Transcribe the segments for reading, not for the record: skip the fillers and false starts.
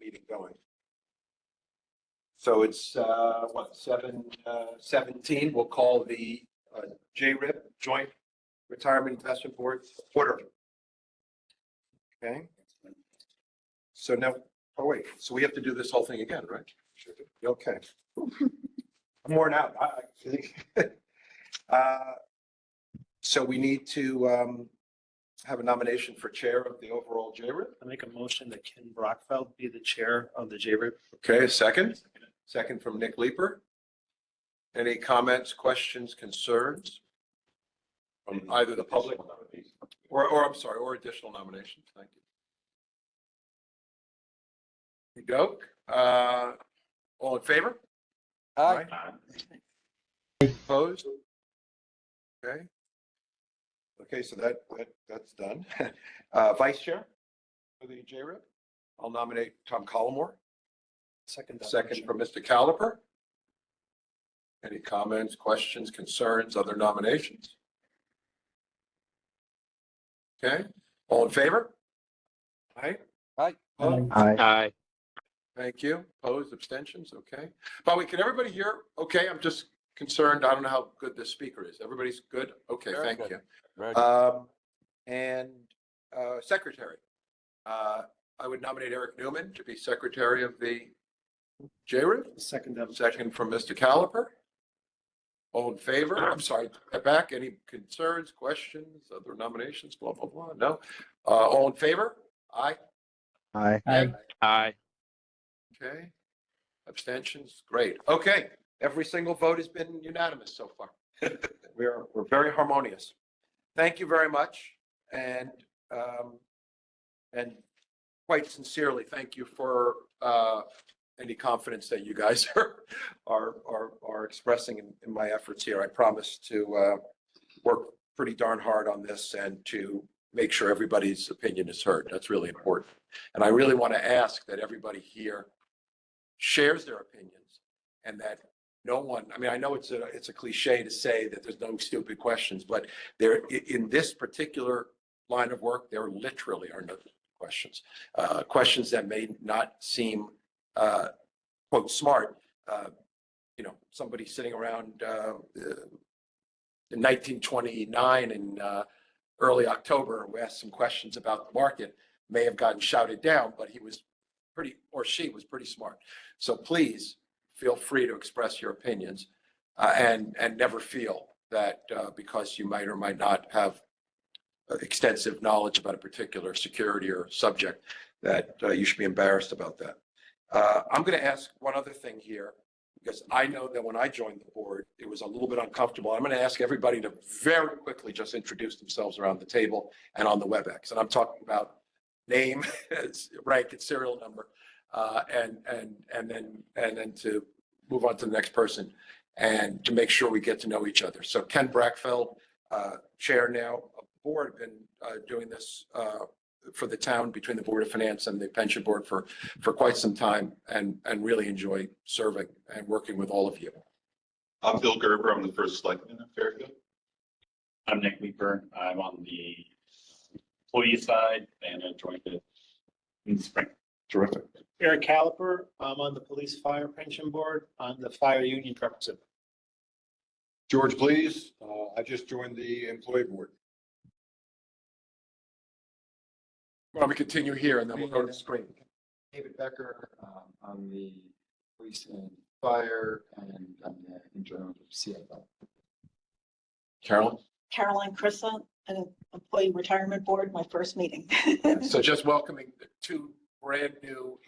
meeting going. So it's, what, 7:17. We'll call the JRIP, Joint Retirement Investment Board, order. Okay. So now, oh wait, so we have to do this whole thing again, right? Okay. I'm worn out. So we need to have a nomination for chair of the overall JRIP. I make a motion that Ken Brockfeld be the chair of the JRIP. Okay, a second. Second from Nick Leeper. Any comments, questions, concerns from either the public or I'm sorry, or additional nominations? Thank you. Here you go. All in favor? Aye. Opposed? Okay. Okay, so that's done. Vice Chair for the JRIP. I'll nominate Tom Collmore. Second From Mr. Caliper. Any comments, questions, concerns, other nominations? Okay, all in favor? Aye. Aye. Opposed? Aye. Thank you. Opposed, abstentions? Okay. Bobby, can everybody hear? Okay, I'm just concerned. I don't know how good this speaker is. Everybody's good? Okay, Very thank good. you. Very And secretary, I would nominate Eric Newman to be secretary of the JRIP. Second. Second from Mr. Caliper. All in favor? I'm sorry, back. Any concerns, questions, other nominations, blah, blah, blah? No. All in favor? Aye. Aye. Aye. Okay. Abstentions? Great. Okay. Every single vote has been unanimous so far. We're very harmonious. Thank you very much. And quite sincerely, thank you for any confidence that you guys are expressing in my efforts here. I promise to work pretty darn hard on this and to make sure everybody's opinion is heard. That's really important. And I really want to ask that everybody here shares their opinions and that no one, I mean, I know it's a cliche to say that there's no stupid questions, but there, in this particular line of work, there literally are no questions. Questions that may not seem, quote, smart. Somebody sitting around in 1929 in early October, who asked some questions about the market, may have gotten shouted down, but he was pretty, or she was pretty smart. So please feel free to express your opinions and never feel that because you might or might not have extensive knowledge about a particular security or subject that you should be embarrassed about that. I'm going to ask one other thing here, because I know that when I joined the board, it was a little bit uncomfortable. I'm going to ask everybody to very quickly just introduce themselves around the table and on the WebEx. And I'm talking about name, rank, and serial number, and then to move on to the next person and to make sure we get to know each other. So Ken Brockfeld, chair now of the board, been doing this for the town between the Board of Finance and the Pension Board for quite some time, and really enjoy serving and working with all of you. I'm Bill Gerber. I'm the first selectman of Fairfield. I'm Nick Leeper. I'm on the employee side and I joined it in the spring. Terrific. Eric Caliper, I'm on the Police Fire Pension Board, on the Fire Union representative. George, please. I just joined the employee board. Why don't we continue here and then we'll go to the screen. David Becker, on the police and fire, and I'm the interim CFO. Carolyn? Caroline Chrissa, an employee retirement board, my first meeting. So just welcoming the two brand new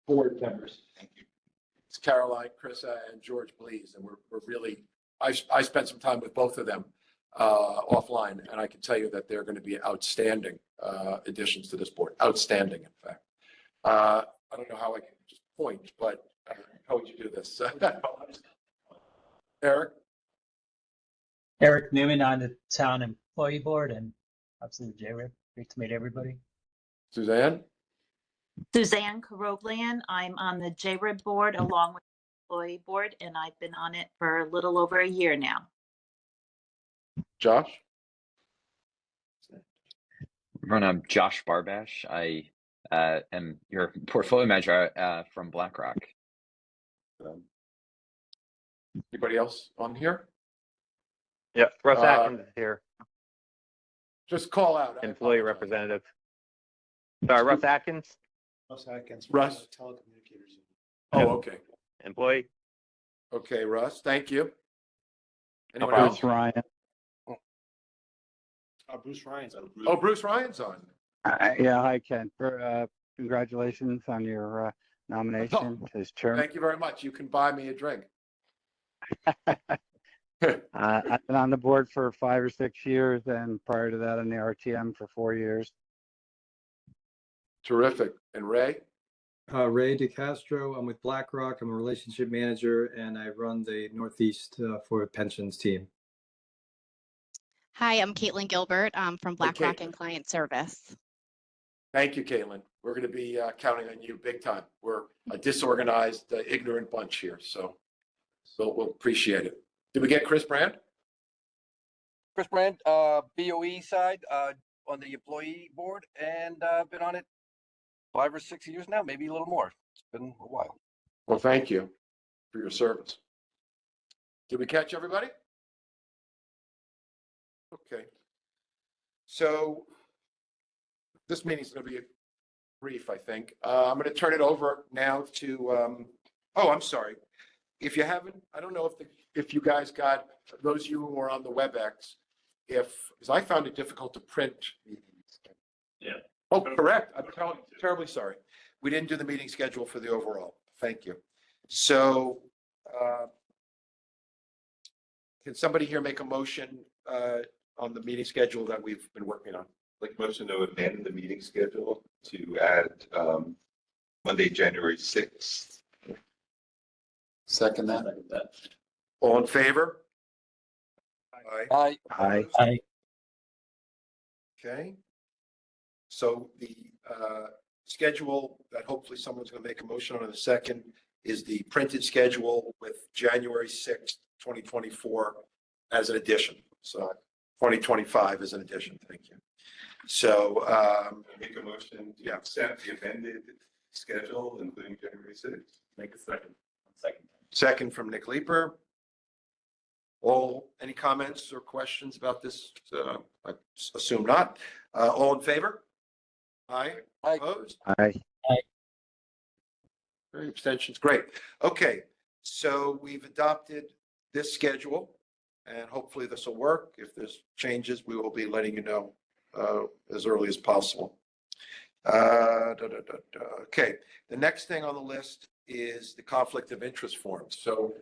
board members. Thank you. It's Caroline, Chrissa, and George Blees, and we're really, I spent some time with both of them offline, and I can tell you that they're going to be outstanding additions to this board. Outstanding, in fact. I don't know how I can just point, but how would you do this? Eric? Eric Newman on the town employee board and obviously the JRIP. Great to meet everybody. Suzanne? Suzanne Karoglian. I'm on the JRIB board along with the employee board, and I've been on it for a little over a year now. Josh? Everyone, I'm Josh Barbash. I and your portfolio manager from BlackRock. Anybody else on here? Yeah, Russ Uh, Atkins is here, Just call out. I employee apologize. representative. Sorry, Russ Atkins, Russ Atkins. Russ. Telecommunicators. Oh, okay. employee. Okay, Russ, thank you. Anyone problem. else? Ryan. Bruce Ryan's on. Oh, Bruce Ryan's on. Yeah, hi, Ken. Congratulations on your nomination as chairman. Thank you very much. You can buy me a drink. I've been on the board for 5 or 6 years, and prior to that, on the RTM for 4 years. Terrific. And Ray? Ray DeCastro. I'm with BlackRock. I'm a relationship manager, and I run the Northeast for pensions team. Hi, I'm Caitlin Gilbert from BlackRock Caitlin. and Client Service. Thank you, Caitlin. We're going to be counting on you big time. We're a disorganized, ignorant bunch here, so we'll appreciate it. Did we get Chris Brand? Chris Brand, BOE side, on the employee board, and been on it 5 or 6 years now, maybe a little more. It's been a while. Well, thank you for your service. Did we catch everybody? Okay. So this meeting's going to be brief, I think. I'm going to turn it over now to, oh, I'm sorry. If you haven't, I don't know if you guys got, those of you who are on the WebEx, because I found it difficult to print. Yeah. Oh, correct. I'm terribly sorry. We didn't do the meeting schedule for the overall. Thank you. So can somebody here make a motion on the meeting schedule that we've been working on? Like motion to amend the meeting schedule to add Monday, January 6th. Second that. All in favor? Aye. Hi. Aye. Okay. So the schedule that hopefully someone's going to make a motion on in a second is the printed schedule with January 6th, 2024 as an addition. So 2025 as an addition. Thank you. So Make a motion to Yeah. accept the amended schedule, including January 6th. Make a second. second from Nick Leeper. Any comments or questions about this? I assume not. All in favor? Aye. Aye. Opposed? Aye. Very abstentions. Great. Okay. So we've adopted this schedule and hopefully this will work. If there's changes, we will be letting you know as early as possible. Okay. The next thing on the list is the conflict of interest forms. So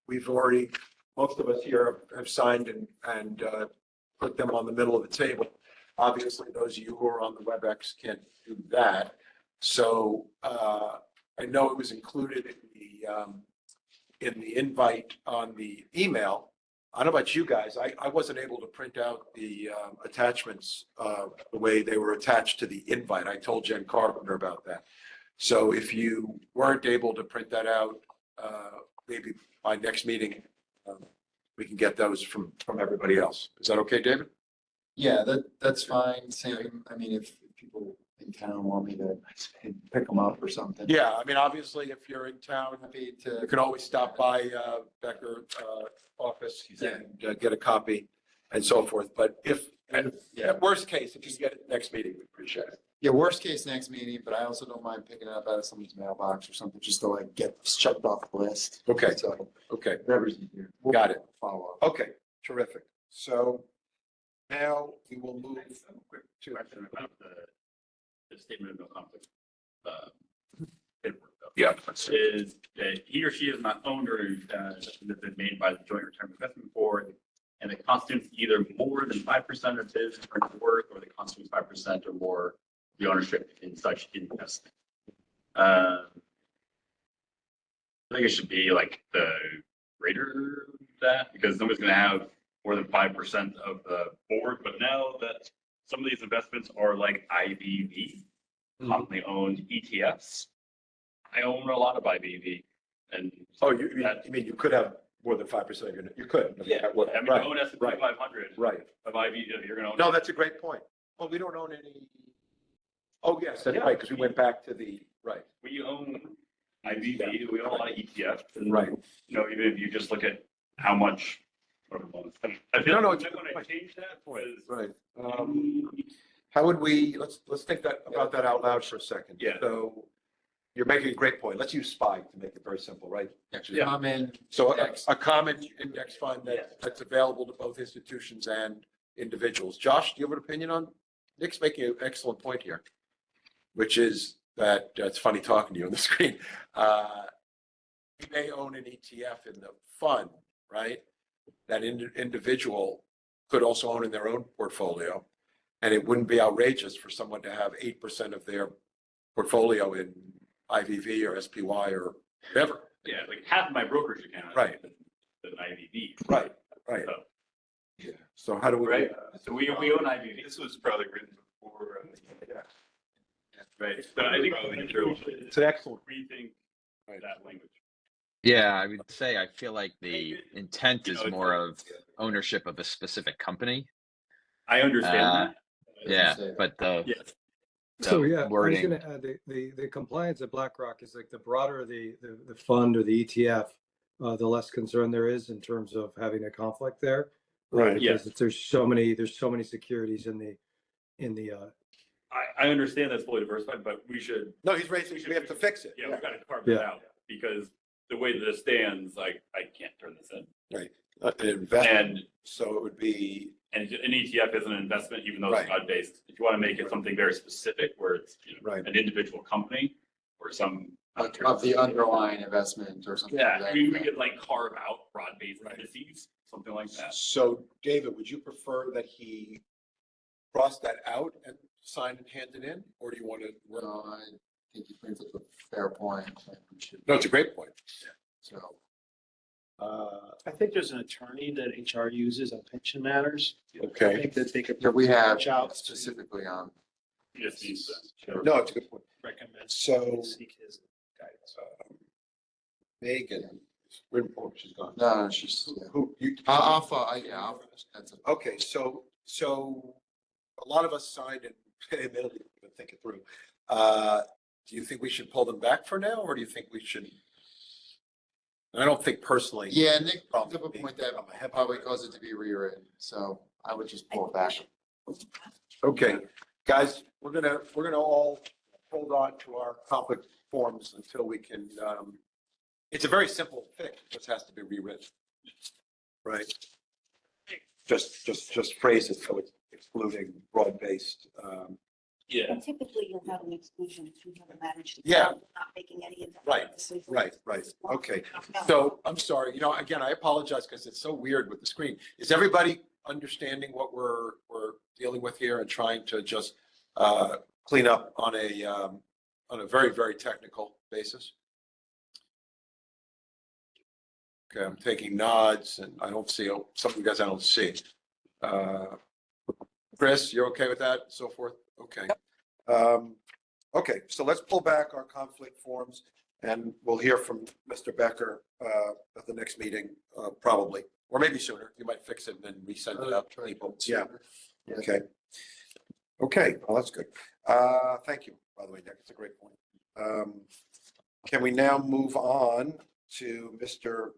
we've already, most of us here have signed and put them on the middle of the table. Obviously, those of you who are on the WebEx can't do that. So I know it was included in the invite on the email. I don't know about you guys. I wasn't able to print out the attachments the way they were attached to the invite. I told Jen Carpenter about that. So if you weren't able to print that out, maybe by next meeting, we can get those from everybody else. Is that okay, David? Yeah, that's fine. Same. I mean, if people in town want me to pick them up or something. Yeah, I mean, obviously, if you're in town, Happy to. you can always stop by Becker office and get a copy and so forth. But at worst case, if you can get it next meeting, we appreciate it. Yeah, worst case next meeting, but I also don't mind picking it up out of somebody's mailbox or something, just to like get checked off the list. Okay, So okay, whatever's easier. got it. Follow up. Okay, terrific. So now we will move Quick question about the statement of no conflict. Paperwork, though. Yeah. Is that he or she is not owned or has been made by the Joint Retirement Investment Board, and it constitutes either more than 5% of his or her worth, or it constitutes 5% or more the ownership in such investment. I think it should be like the greater that, because nobody's going to have more than 5% of the board. But now that some of these investments are like IBV, commonly owned ETFs, I own a lot of IBV. And Oh, you mean you could have more than 5% of your, you could. yeah, I mean, Right, you own S&P right. 500 Right. of IBV, you're going to own. No, that's a great point. Well, we don't own any Oh, yes, that's right, because we went back to the, right, We own IVV, we own a lot of ETFs. And, right. you know, even if you just look at how much. I feel No, no, like it's- I want to change that. because Right. How would we, let's think about that out loud for a second. Yeah. So you're making a great point. Let's use SPY to make it very simple, right? Actually, common. So Index. a common index fund that's available to both institutions and individuals. Josh, do you have an opinion on, Nick's making an excellent point here, which is that, it's funny talking to you on the screen. You may own an ETF in the fund, right? That individual could also own in their own portfolio. And it wouldn't be outrageous for someone to have 8% of their portfolio in IVV or SPY or whatever. Yeah, like half of my brokerage account. Right. Is an IVV. Right. So, Yeah. So how do we? right, so we own IVV. This was probably written before. Right, so I think. It's an excellent. Rethink that language. Yeah, I would say I feel like the intent You is know, it's more like- of ownership of a specific company. I understand Uh, that. Yeah, but Yes. So the yeah, I was wording, gonna add, the compliance at BlackRock is like the broader the fund or the ETF, the less concern there is in terms of having a conflict there. Right. Yes. Because there's so many securities in the I understand that's fully diversified, but we should, No, he's raising, we have to fix it. yeah, we've got to carve Yeah. that out because the way that it stands, I can't turn this in. Right. An investment, And, so it would be, and an ETF is an investment, even though it's Right. broad-based. If you want to make it something very specific where it's, you know, Right. an individual company or some. Of the underlying investment or something. like Yeah, that. we could like carve out broad-based Right. indices, something like that. so David, would you prefer that he cross that out and sign and hand it in? Or do you want to? No, I think he brings up a fair point. And we should, No, it's a great point. so, I think there's an attorney that HR uses on pension matters. I Okay. think that they could. yeah, we have reach out to specifically on. Just needs to. No, it's a good point. recommend. So- Seek his guidance. Megan, oh, she's gone. No, she's, yeah. Who, you? That's a. Okay, so a lot of us signed and admittedly, we've been thinking through. Do you think we should pull them back for now, or do you think we should? I don't think personally. Yeah, Nick brought up a Probably point that I'm a heavy- probably caused it to be rewritten, so I would just pull it back. Okay, guys, we're gonna all hold on to our conflict forms until we can, it's a very simple fix, it just has to be rewritten. Right? Just phrase it so it's excluding broad-based, Yeah. And typically you'll have an exclusion if you haven't managed to. Yeah. Not making any investment Right, decisions. right, okay. So I'm sorry, again, I apologize because it's so weird with the screen. Is everybody understanding what we're dealing with here and trying to just clean up on a very, very technical basis? Okay, I'm taking nods and I don't see, some of you guys I don't see. Chris, you're okay with that and so forth? Okay. Okay, so let's pull back our conflict forms and we'll hear from Mr. Becker at the next meeting, probably, or maybe sooner. You might fix it and then resend it out to people. Yeah, okay. Okay, well, that's good. Thank you, by the way, Nick. It's a great point. Can we now move on to Mr.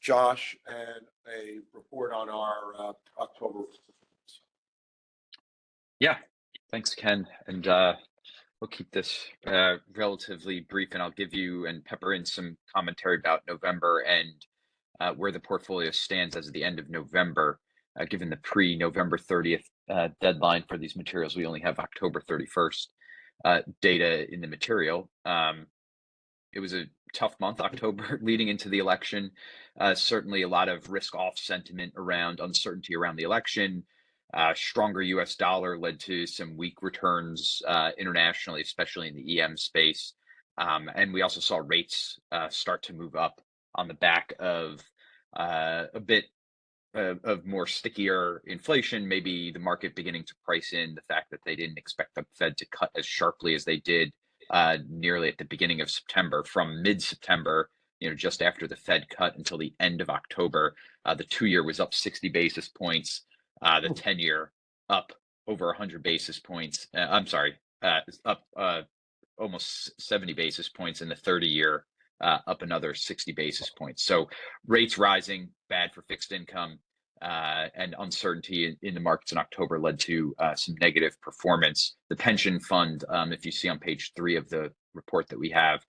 Josh and a report on our October? yeah, thanks, Ken. And we'll keep this relatively brief and I'll give you and pepper in some commentary about November and where the portfolio stands as of the end of November. Given the pre-November 30th deadline for these materials, we only have October 31st data in the material. It was a tough month, October, leading into the election. Certainly a lot of risk-off sentiment around uncertainty around the election. Stronger US dollar led to some weak returns internationally, especially in the EM space. And we also saw rates start to move up on the back of a bit of more stickier inflation, maybe the market beginning to price in the fact that they didn't expect the Fed to cut as sharply as they did nearly at the beginning of September. From mid-September, just after the Fed cut until the end of October, the 2-year was up 60 basis points, the 10-year up over 100 basis points. I'm sorry, is up almost 70 basis points, in the 30-year up another 60 basis points. So rates rising, bad for fixed income, and uncertainty in the markets in October led to some negative performance. The pension fund, if you see on page 3 of the report that we have,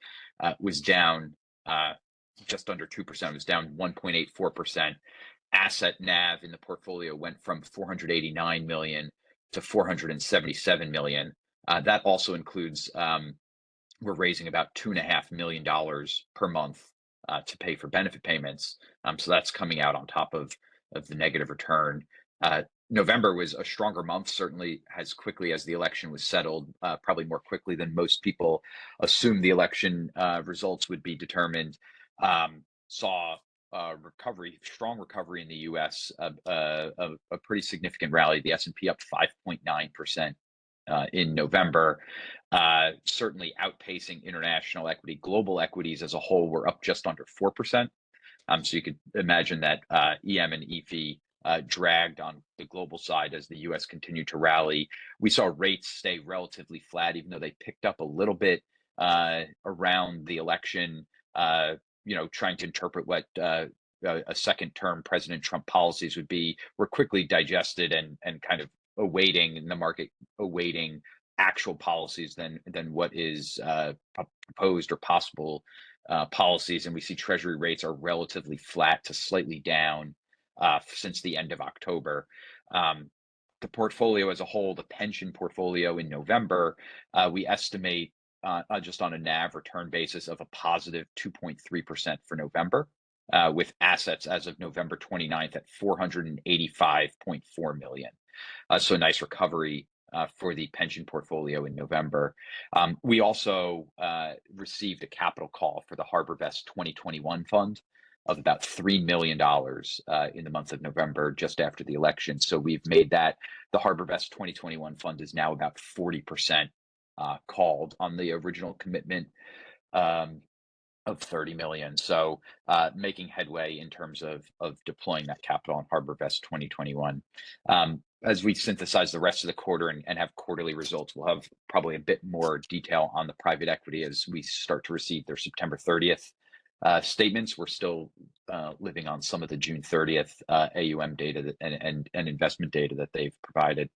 was down just under 2%. It was down 1.84%. Asset NAV in the portfolio went from 489 million to 477 million. That also includes we're raising about $2.5 million per month to pay for benefit payments. So that's coming out on top of the negative return. November was a stronger month, certainly as quickly as the election was settled, probably more quickly than most people assumed the election results would be determined. Saw recovery, strong recovery in the U.S., a pretty significant rally. The S&P up 5.9% in November, certainly outpacing international equity. Global equities as a whole were up just under 4%. So you could imagine that EM and EFI dragged on the global side as the U.S. continued to rally. We saw rates stay relatively flat, even though they picked up a little bit around the election, trying to interpret what a second term President Trump policies would be, were quickly digested and kind of awaiting in the market, awaiting actual policies than what is proposed or possible policies. And we see Treasury rates are relatively flat to slightly down since the end of October. The portfolio as a whole, the pension portfolio in November, we estimate just on a NAV return basis of a positive 2.3% for November, with assets as of November 29th at 485.4 million. So a nice recovery for the pension portfolio in November. We also received a capital call for the HarborVest 2021 fund of about $3 million in the month of November, just after the election. So we've made that. The HarborVest 2021 fund is now about 40% called on the original commitment of 30 million. So making headway in terms of deploying that capital on HarborVest 2021. As we synthesize the rest of the quarter and have quarterly results, we'll have probably a bit more detail on the private equity as we start to receive their September 30th statements. We're still living on some of the June 30th AUM data and investment data that they've provided.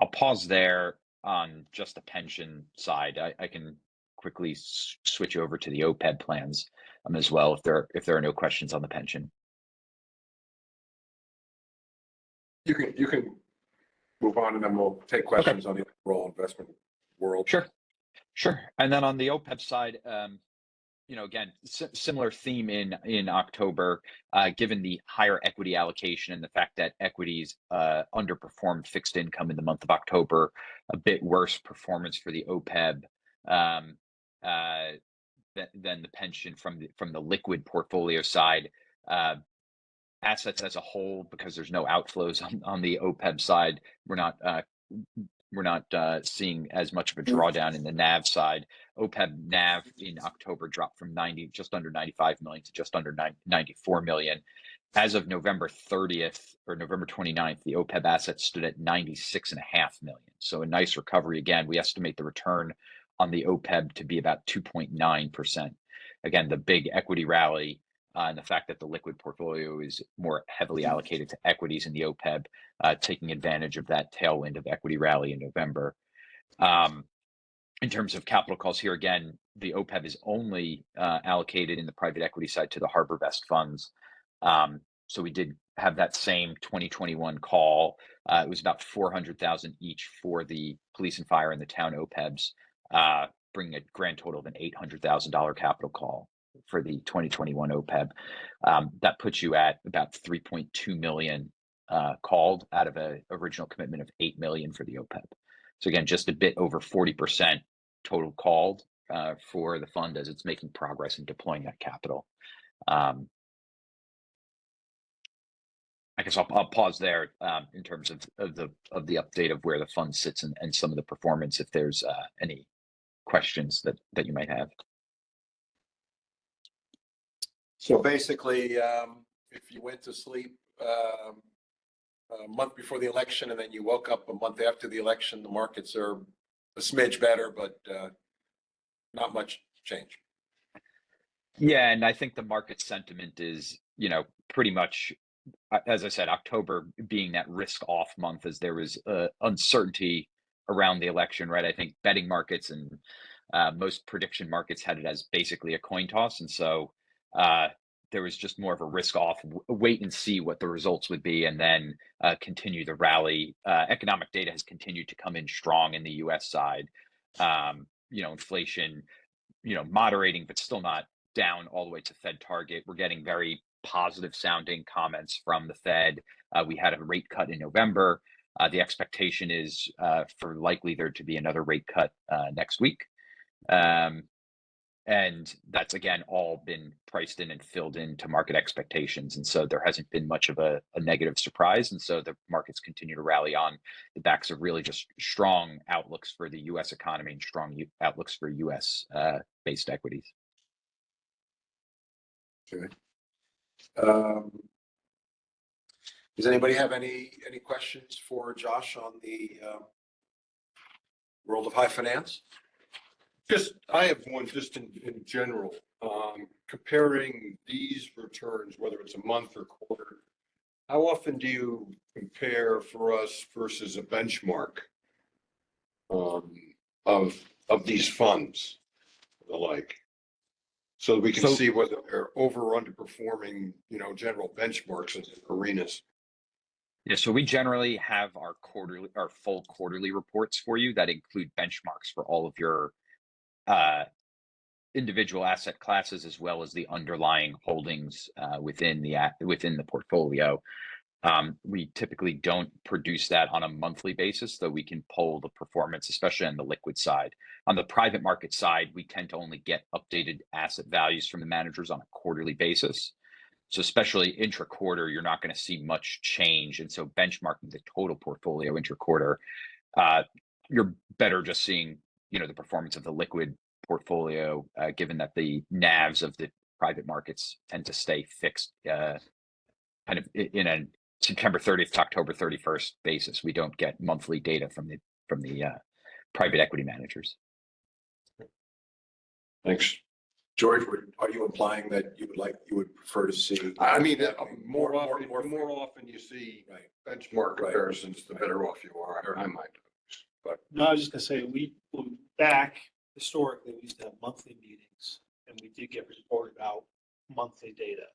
I'll pause there on just the pension side. I can quickly switch over to the OPEB plans as well if there are no questions on the pension. You can move on, and then we'll take questions on the overall investment world. Sure. And then on the OPEB side, again, similar theme in October, given the higher equity allocation and the fact that equities underperformed fixed income in the month of October, a bit worse performance for the OPEB than the pension from the liquid portfolio side. Assets as a whole, because there's no outflows on the OPEB side, we're not seeing as much of a drawdown in the NAV side. OPEB NAV in October dropped from just under 95 million to just under 94 million. As of November 30th or November 29th, the OPEB assets stood at 96.5 million. So a nice recovery. Again, we estimate the return on the OPEB to be about 2.9%. Again, the big equity rally and the fact that the liquid portfolio is more heavily allocated to equities in the OPEB, taking advantage of that tailwind of equity rally in November. In terms of capital calls here, again, the OPEB is only allocated in the private equity side to the HarborVest funds. So we did have that same 2021 call. It was about 400,000 each for the police and fire and the town OPEBs, bringing a grand total of an $800,000 capital call for the 2021 OPEB. That puts you at about 3.2 million called out of an original commitment of 8 million for the OPEB. So again, just a bit over 40% total called for the fund as it's making progress in deploying that capital. I guess I'll pause there in terms of the update of where the fund sits and some of the performance, if there's any questions that you might have. So basically, if you went to sleep a month before the election and then you woke up a month after the election, the markets are smidge better, but not much change. Yeah, and I think the market sentiment is, pretty much, as I said, October being that risk off month as there was uncertainty around the election, right? I think betting markets and most prediction markets had it as basically a coin toss. And so there was just more of a risk off, wait and see what the results would be, and then continue the rally. Economic data has continued to come in strong in the US side. Inflation, moderating, but still not down all the way to Fed target. We're getting very positive sounding comments from the Fed. We had a rate cut in November. The expectation is for likely there to be another rate cut next week. And that's, again, all been priced in and filled into market expectations. And so there hasn't been much of a negative surprise. And so the markets continue to rally on the backs of really just strong outlooks for the US economy and strong outlooks for US based equities. Okay. Does anybody have any questions for Josh on the world of high finance? I have one just in general, comparing these returns, whether it's a month or quarter. How often do you compare for us versus a benchmark of these funds, the like? So we can see whether they're over or underperforming, general benchmarks in arenas. Yeah, so we generally have our full quarterly reports for you that include benchmarks for all of your individual asset classes, as well as the underlying holdings within the portfolio. We typically don't produce that on a monthly basis, though we can poll the performance, especially on the liquid side. On the private market side, we tend to only get updated asset values from the managers on a quarterly basis. So especially intra-quarter, you're not going to see much change. And so benchmarking the total portfolio intra-quarter, you're better just seeing, the performance of the liquid portfolio, given that the NAVs of the private markets tend to stay fixed kind of in a September 30th to October 31st basis. We don't get monthly data from the private equity managers. Thanks. George, are you implying that you would prefer to see? I mean, more often you see benchmark comparisons, the better off you are, I might. But No, I was just gonna say, back historically, we used to have monthly meetings and we did get reported out monthly data.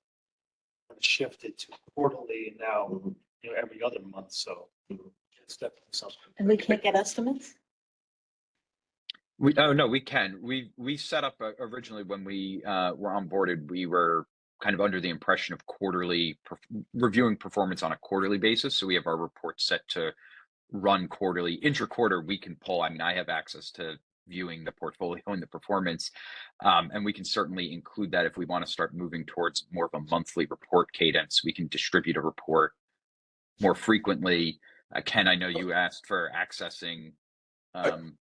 And it shifted to quarterly and now, every other month. So it's definitely something. And we can't get estimates? We can. We set up originally when we were onboarded, we were kind of under the impression of quarterly reviewing performance on a quarterly basis. So we have our report set to run quarterly. Intra-quarter, we can pull. I mean, I have access to viewing the portfolio and the performance, and we can certainly include that if we want to start moving towards more of a monthly report cadence. We can distribute a report more frequently. Ken, I know you asked for accessing our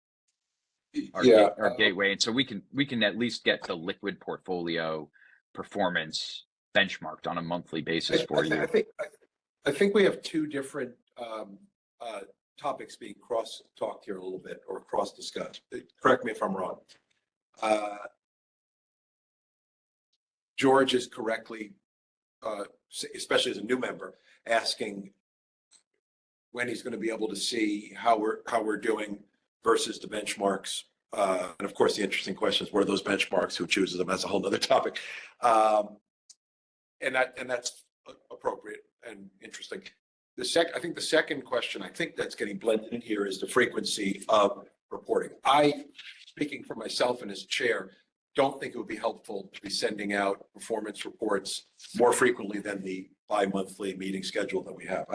gateway, and so we can at least get the liquid portfolio performance benchmarked on a monthly basis for you. I think we have two different topics being cross-talked here a little bit, or cross-discussed. Correct me if I'm wrong. George is correctly, especially as a new member, asking when he's going to be able to see how we're doing versus the benchmarks. And of course, the interesting question is, what are those benchmarks? Who chooses them? That's a whole nother topic. And that's appropriate and interesting. I think the second question, I think that's getting blended in here, is the frequency of reporting. Speaking for myself and as chair, don't think it would be helpful to be sending out performance reports more frequently than the bi-monthly meeting schedule that we have.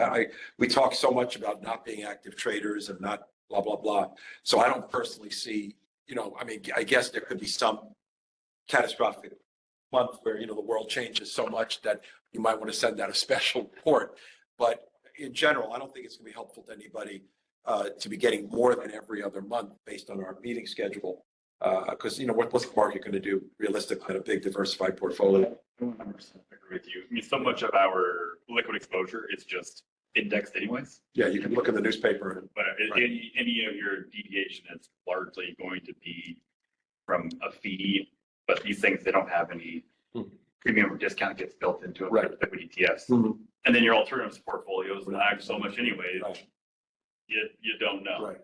We talk so much about not being active traders and not blah, blah, blah. So I don't personally see, I guess there could be some catastrophic month where, the world changes so much that you might want to send out a special report. But in general, I don't think it's going to be helpful to anybody to be getting more than every other month based on our meeting schedule. Because, what's the market going to do realistically in a big diversified portfolio? 100% agree with you. I mean, so much of our liquid exposure is just indexed anyways. Yeah, you can look in the newspaper and But Right. any of your deviation is largely going to be from a fee, but these things, they don't have any premium or discount gets built into it, Right. like liquid ETFs. Mhm. And then your alternatives portfolios lag so much anyways, Right. you don't know. Right.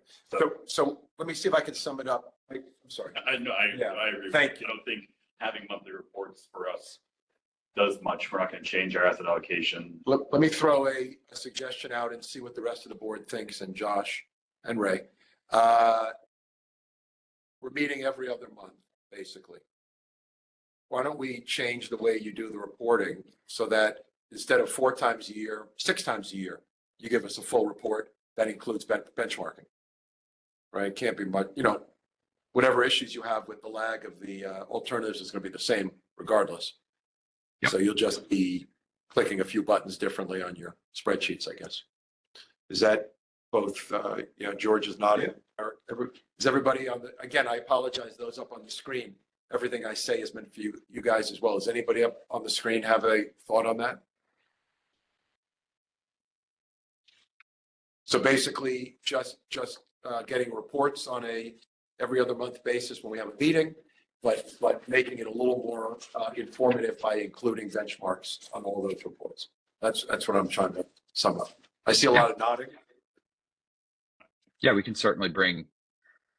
So let me see if I can sum it up. I'm sorry. I know, Yeah. I agree. Thank I don't think having monthly reports for us does much. We're not going to change our asset allocation. Let me throw a suggestion out and see what the rest of the board thinks, and Josh and Ray. We're meeting every other month, basically. Why don't we change the way you do the reporting so that instead of 4 times a year, 6 times a year, you give us a full report that includes benchmarking? Right? Can't be much, whatever issues you have with the lag of the alternatives is going to be the same regardless. So you'll just be clicking a few buttons differently on your spreadsheets, I guess. Is that both, George is nodding. Is everybody on the, again, I apologize, those up on the screen. Everything I say is meant for you guys as well. Does anybody up on the screen have a thought on that? So basically just getting reports on a every other month basis when we have a meeting, but making it a little more informative by including benchmarks on all those reports. That's what I'm trying to sum up. I see a lot of nodding. Yeah, we can certainly bring,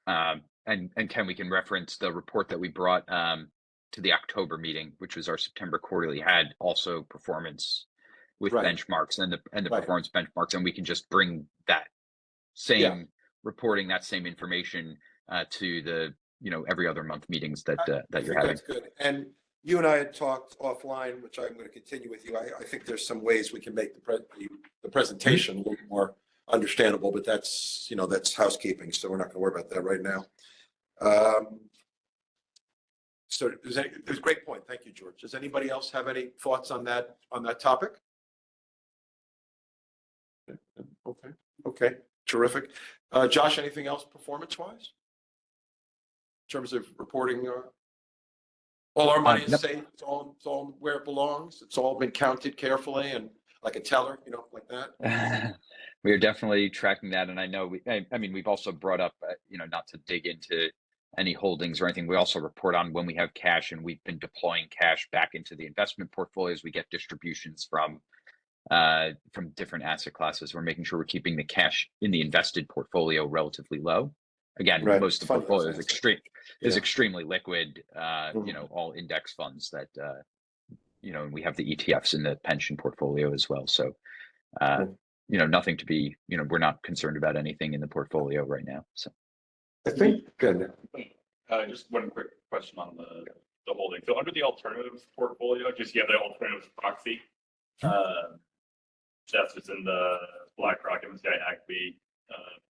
and Ken, we can reference the report that we brought to the October meeting, which was our September quarterly, had also performance with Right. benchmarks and the Right. performance benchmarks, and we can just bring that same Yeah. reporting, that same information to the every other month meetings that I you're think having. that's good. And you and I had talked offline, which I'm going to continue with you. I think there's some ways we can make the presentation a little more understandable, but that's, that's housekeeping. So we're not going to worry about that right now. So there's a great point. Thank you, George. Does anybody else have any thoughts on that topic? Okay, terrific. Josh, anything else performance-wise? In terms of reporting, all our money is Nope. safe, it's all where it belongs, it's all been counted carefully and like a teller, like that? We are definitely tracking that, and I know I mean, we've also brought up, not to dig into any holdings or anything. We also report on when we have cash, and we've been deploying cash back into the investment portfolios. We get distributions from different asset classes. We're making sure we're keeping the cash in the invested portfolio relatively low. Again, Right. most of the Fund portfolio assets. is Yeah. extremely liquid. All index funds that and we have the ETFs in the pension portfolio as well. So nothing to be, we're not concerned about anything in the portfolio right now. So I think, good. Just one quick question on the holding. So under the alternatives portfolio, just you have the alternatives proxy. That's just in the BlackRock MSCI ACWI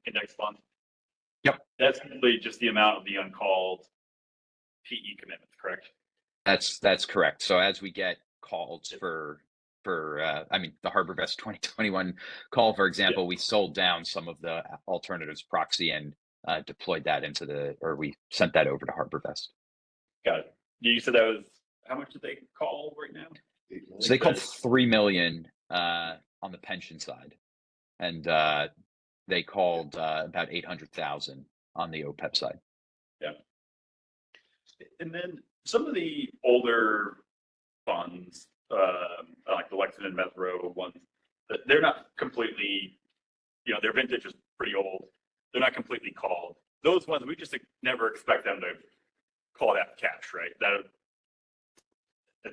index fund. Yep. That's simply just the amount of the uncalled PE commitments, correct? that's correct. So as we get calls for the HarborVest 2021 call, for example, we sold down some of the alternatives proxy and deployed that we sent that over to HarborVest. Got it. You said that was, how much did they call right now? So they called 3 million on the pension side, and they called about 800,000 on the OPEP side. Yeah. And then some of the older funds, like the Lexington Mesro ones, they're not completely, their vintage is pretty old. They're not completely called. Those ones, we just never expect them to call that cash, right?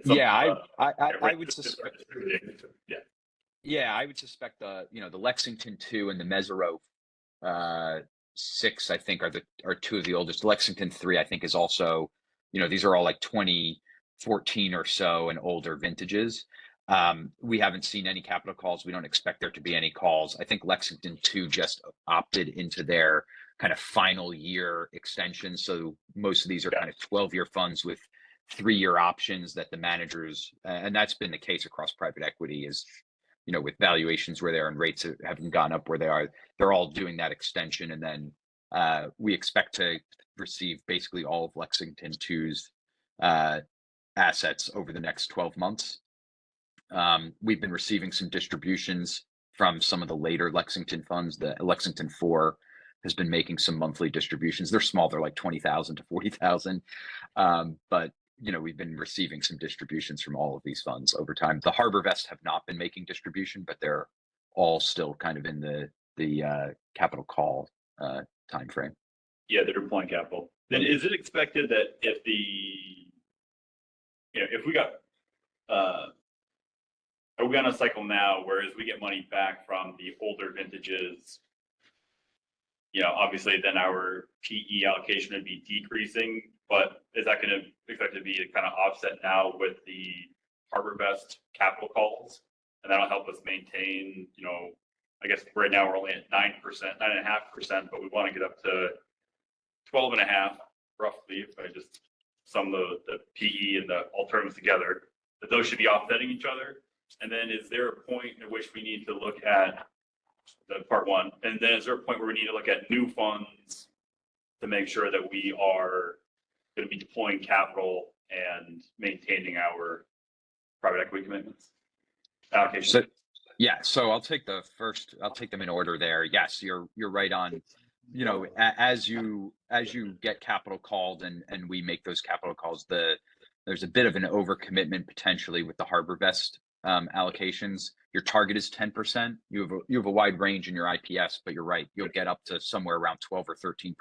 Yeah, I would just suspect. distributing. Yeah. Yeah, I would suspect the Lexington 2 and the Mesero 6, I think, are two of the oldest. Lexington 3, I think, is also, these are all like 2014 or so and older vintages. We haven't seen any capital calls. We don't expect there to be any calls. I think Lexington 2 just opted into their kind of final year extension. So most of these are kind of 12-year funds with 3-year options that the managers, and that's been the case across private equity, is with valuations where they are and rates haven't gone up where they are, they're all doing that extension. And then we expect to receive basically all of Lexington 2's assets over the next 12 months. We've been receiving some distributions from some of the later Lexington funds. The Lexington 4 has been making some monthly distributions. They're small, they're like 20,000 to 40,000. But we've been receiving some distributions from all of these funds over time. The Harbor Vest have not been making distribution, but they're all still kind of in the capital call time frame. Yeah, they're deploying capital. Then is it expected that if if we got, are we on a cycle now, whereas we get money back from the older vintages, obviously then our PE allocation would be decreasing, but is that going to expect to be kind of offset now with the Harbor Vest capital calls? And that'll help us maintain, I guess right now we're only at 9%, 9.5%, but we want to get up to 12.5 roughly, if I just sum the PE and the alternatives together, that those should be offsetting each other. And then is there a point at which we need to look at the part one? And then is there a point where we need to look at new funds to make sure that we are going to be deploying capital and maintaining our private equity commitments? Allocation. So I'll take them in order there. Yes, you're right on. As you get capital called and we make those capital calls, there's a bit of an overcommitment potentially with the Harbor Vest allocations. Your target is 10%. You have a wide range in your IPS, but you're right. You'll get up to somewhere around 12 or 13%,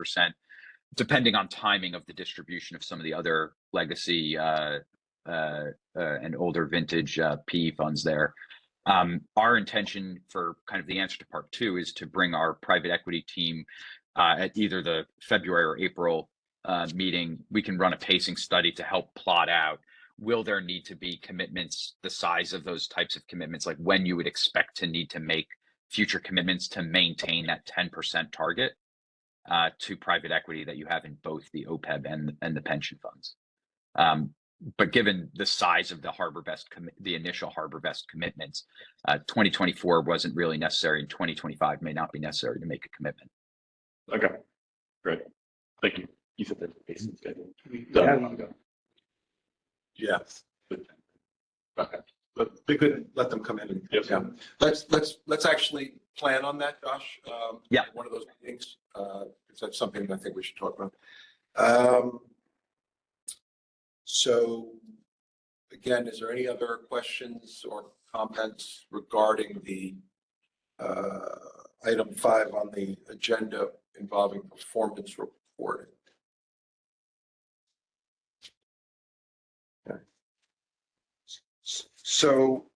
depending on timing of the distribution of some of the other legacy and older vintage PE funds there. Our intention for kind of the answer to part two is to bring our private equity team at either the February or April meeting. We can run a pacing study to help plot out, will there need to be commitments, the size of those types of commitments, like when you would expect to need to make future commitments to maintain that 10% target to private equity that you have in both the OPEB and the pension funds. But given the size of the initial Harbor Vest commitments, 2024 wasn't really necessary, and 2025 may not be necessary to make a commitment. Okay, great. Thank you. You said that the pacing schedule. Yes. Okay, but we could let them come in and, yeah. Let's actually plan on that, Josh. One of those meetings, because that's something I think we should talk about. So again, is there any other questions or comments regarding the item 5 on the agenda involving performance reporting? Okay. So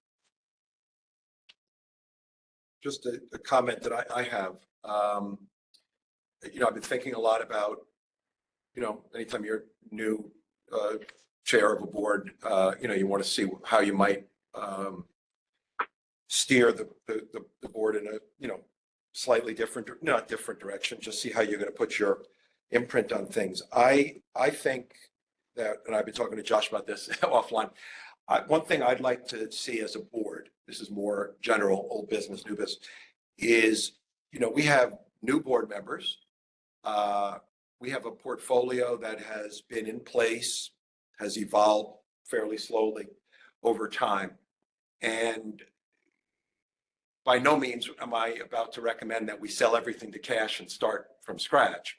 just a comment that I have, I've been thinking a lot about, anytime you're new chair of a board, you want to see how you might steer the board in a, slightly different, not different direction, just see how you're going to put your imprint on things. I think that, and I've been talking to Josh about this offline, one thing I'd like to see as a board, this is more general, old business, new business, is, we have new board members. We have a portfolio that has been in place, has evolved fairly slowly over time. And by no means am I about to recommend that we sell everything to cash and start from scratch.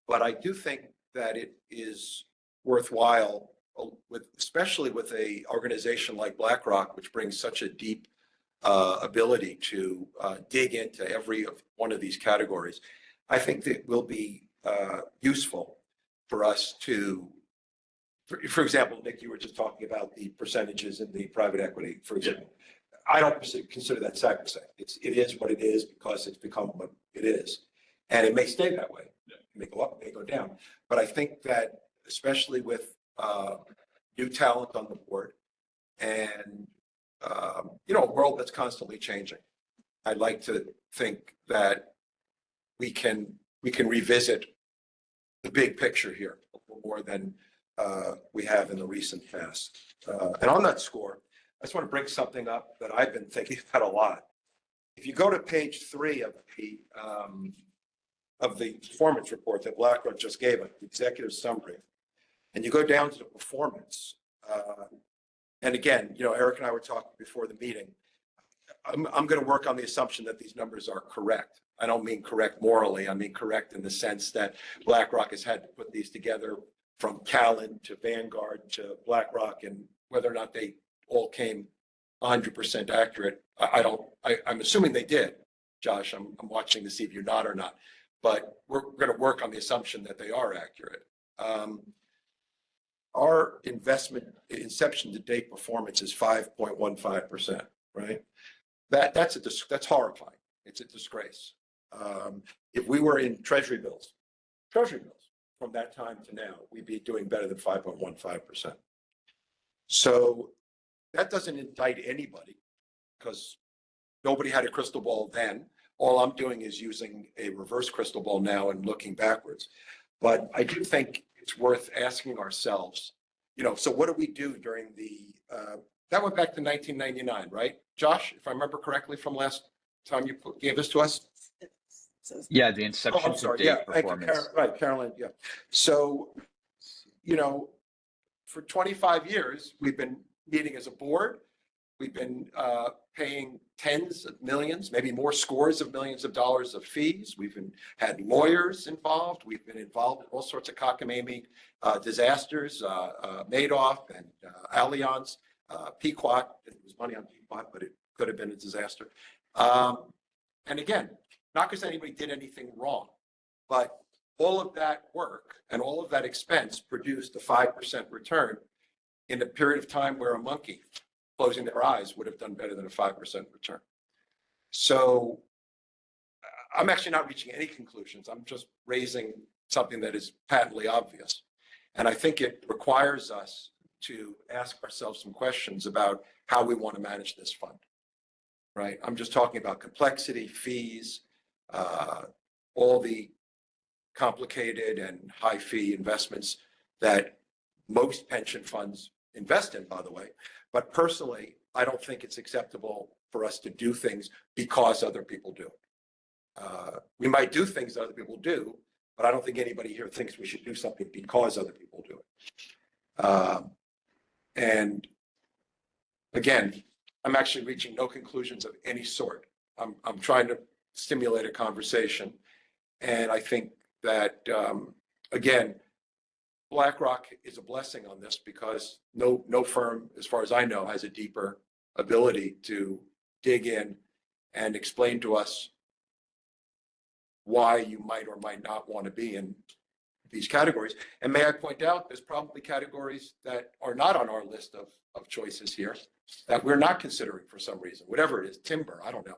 But I do think that it is worthwhile, especially with an organization like BlackRock, which brings such a deep ability to dig into every one of these categories. I think that it will be useful for us to, for example, Nick, you were just talking about the percentages in the private equity, for example. I don't consider that sacrosanct. It is what it is because it's become what it is. And it may stay that way. It may go up, it may go down. But I think that especially with new talent on the board and, a world that's constantly changing, I'd like to think that we can revisit the big picture here a little more than we have in the recent past. And on that score, I just want to bring something up that I've been thinking about a lot. If you go to page 3 of the performance report that BlackRock just gave us, the executive summary, and you go down to the performance, and again, Eric and I were talking before the meeting. I'm going to work on the assumption that these numbers are correct. I don't mean correct morally. I mean correct in the sense that BlackRock has had to put these together from Callan to Vanguard to BlackRock, and whether or not they all came 100% accurate. I'm assuming they did. Josh, I'm watching to see if you're not or not, but we're going to work on the assumption that they are accurate. Our investment inception to date performance is 5.15%, right? That's horrifying. It's a disgrace. If we were in treasury bills from that time to now, we'd be doing better than 5.15%. So that doesn't indict anybody because nobody had a crystal ball then. All I'm doing is using a reverse crystal ball now and looking backwards. But I do think it's worth asking ourselves, so what do we do during that went back to 1999, right? Josh, if I remember correctly from last time you gave this to us? Yeah, the Oh, inception I'm to sorry. date Yeah, thank you, performance. Right, Carolyn, yeah. So, for 25 years, we've been meeting as a board. We've been paying tens of millions, maybe more scores of millions of dollars of fees. We've had lawyers involved. We've been involved in all sorts of cockamamie disasters, Madoff and Allianz, Pequot. It was money on Pequot, but it could have been a disaster. And again, not because anybody did anything wrong, but all of that work and all of that expense produced a 5% return in a period of time where a monkey closing their eyes would have done better than a 5% return. So I'm actually not reaching any conclusions. I'm just raising something that is patently obvious. And I think it requires us to ask ourselves some questions about how we want to manage this fund, right? I'm just talking about complexity, fees, all the complicated and high fee investments that most pension funds invest in, by the way. But personally, I don't think it's acceptable for us to do things because other people do. We might do things that other people do, but I don't think anybody here thinks we should do something because other people do it. And again, I'm actually reaching no conclusions of any sort. I'm trying to stimulate a conversation. And I think that, again, BlackRock is a blessing on this because no firm, as far as I know, has a deeper ability to dig in and explain to us why you might or might not want to be in these categories. And may I point out, there's probably categories that are not on our list of choices here that we're not considering for some reason, whatever it is, timber, I don't know.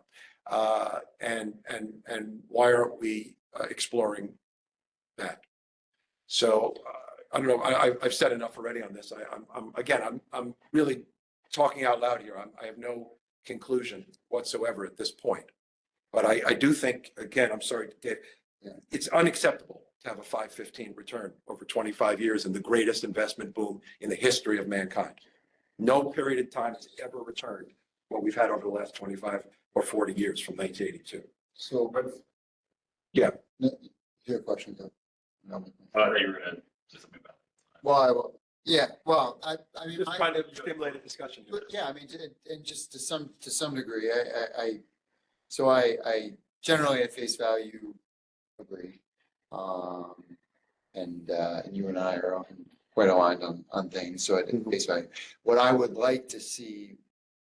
And why aren't we exploring that? So I don't know. I've said enough already on this. I'm really talking out loud here. I have no conclusion whatsoever at this point. But I do think, again, I'm sorry, Dave, it's unacceptable to have a 5.15 return over 25 years in the greatest investment boom in the history of mankind. No period of time has ever returned what we've had over the last 25 or 40 years from 1982. So, but Yeah. your question, though. No. You were gonna say something about it. Well, I mean, Just trying to stimulate a discussion here. but yeah, I mean, and just to some degree, I generally at face value agree. And you and I are quite aligned on things. So at face value, what I would like to see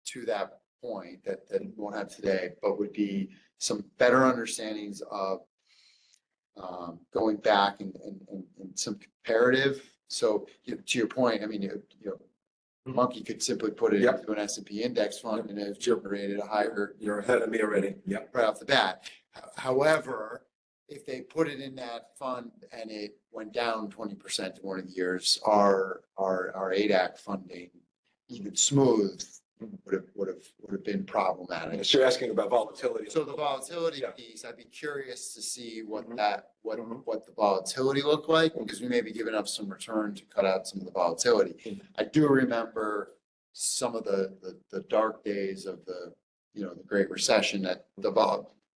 to that point that we won't have today, but would be some better understandings of going back and some comparative. So to your point, I mean, Monkey could simply put it Yep. into an S&P index fund and have generated a higher. You're ahead of me already. Yeah. Right off the bat. However, if they put it in that fund and it went down 20% in one of the years, our ADAC funding, even smooth, would have been problematic. So you're asking about volatility. So the volatility Yeah. piece, I'd be curious to see what Mhm. what the volatility looked like, because we may be giving up some return to cut out some of the volatility. Mhm. I do remember some of the dark days of the Great Recession that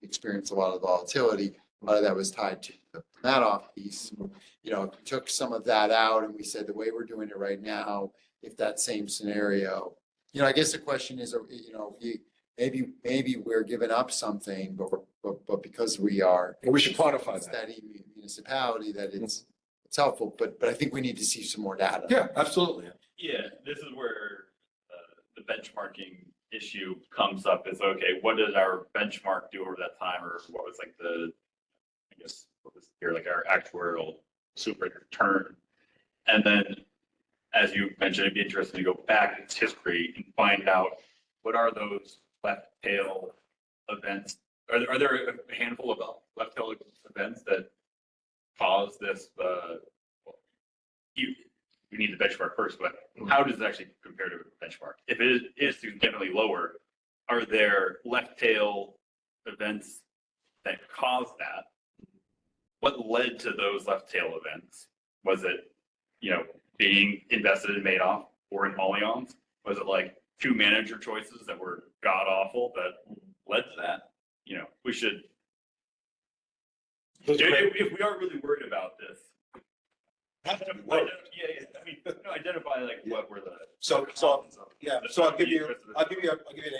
experienced a lot of volatility. A lot of that was tied to the Madoff piece. Took some of that out and we said the way we're doing it right now, if that same scenario, I guess the question is, maybe we're giving up something, but because we are. We should quantify a that. Steady municipality, that it's helpful, but I think we need to see some more data. Yeah, absolutely. Yeah, this is where the benchmarking issue comes up is, okay, what did our benchmark do over that time? Or what was like I guess, what was here, like our actuarial super return? And then, as you mentioned, it'd be interesting to go back in its history and find out what are those left tail events? Are there a handful of left tail events that cause this, you need the benchmark first, but how does it actually compare to a benchmark? If it is significantly lower, are there left tail events that cause that? What led to those left tail events? Was it, being invested in Madoff or in Allianz? Was it like two manager choices that were god awful that led to that? We should, if we are really worried about this, identify like what were the. So, yeah, so I'll give you an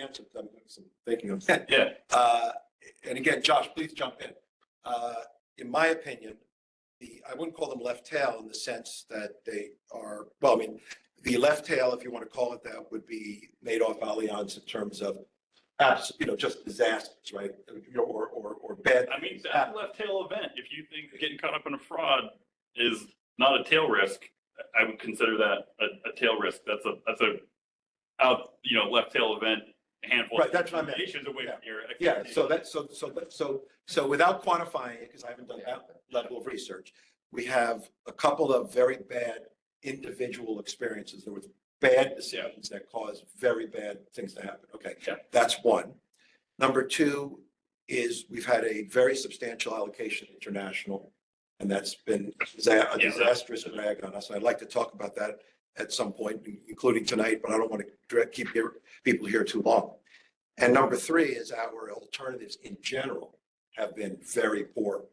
answer. I'm doing some thinking of that. Yeah. And again, Josh, please jump in. In my opinion, I wouldn't call them left tail in the sense that they are, well, I mean, the left tail, if you want to call it that, would be Madoff Allianz in terms of, just disasters, right? Or bad. I mean, that's a left tail event. If you think getting caught up in a fraud is not a tail risk, I would consider that a tail risk. That's a left tail event, a handful Right, of that's what I meant. situations away from your. Yeah, so without quantifying it, because I haven't done that level of research, we have a couple of very bad individual experiences. There was bad decisions that caused very bad things to happen. Okay, Yeah. that's one. Number two is we've had a very substantial allocation international, and that's been a disastrous drag on us. I'd like to talk about that at some point, including tonight, but I don't want to keep people here too long. And number three is our alternatives in general have been very poor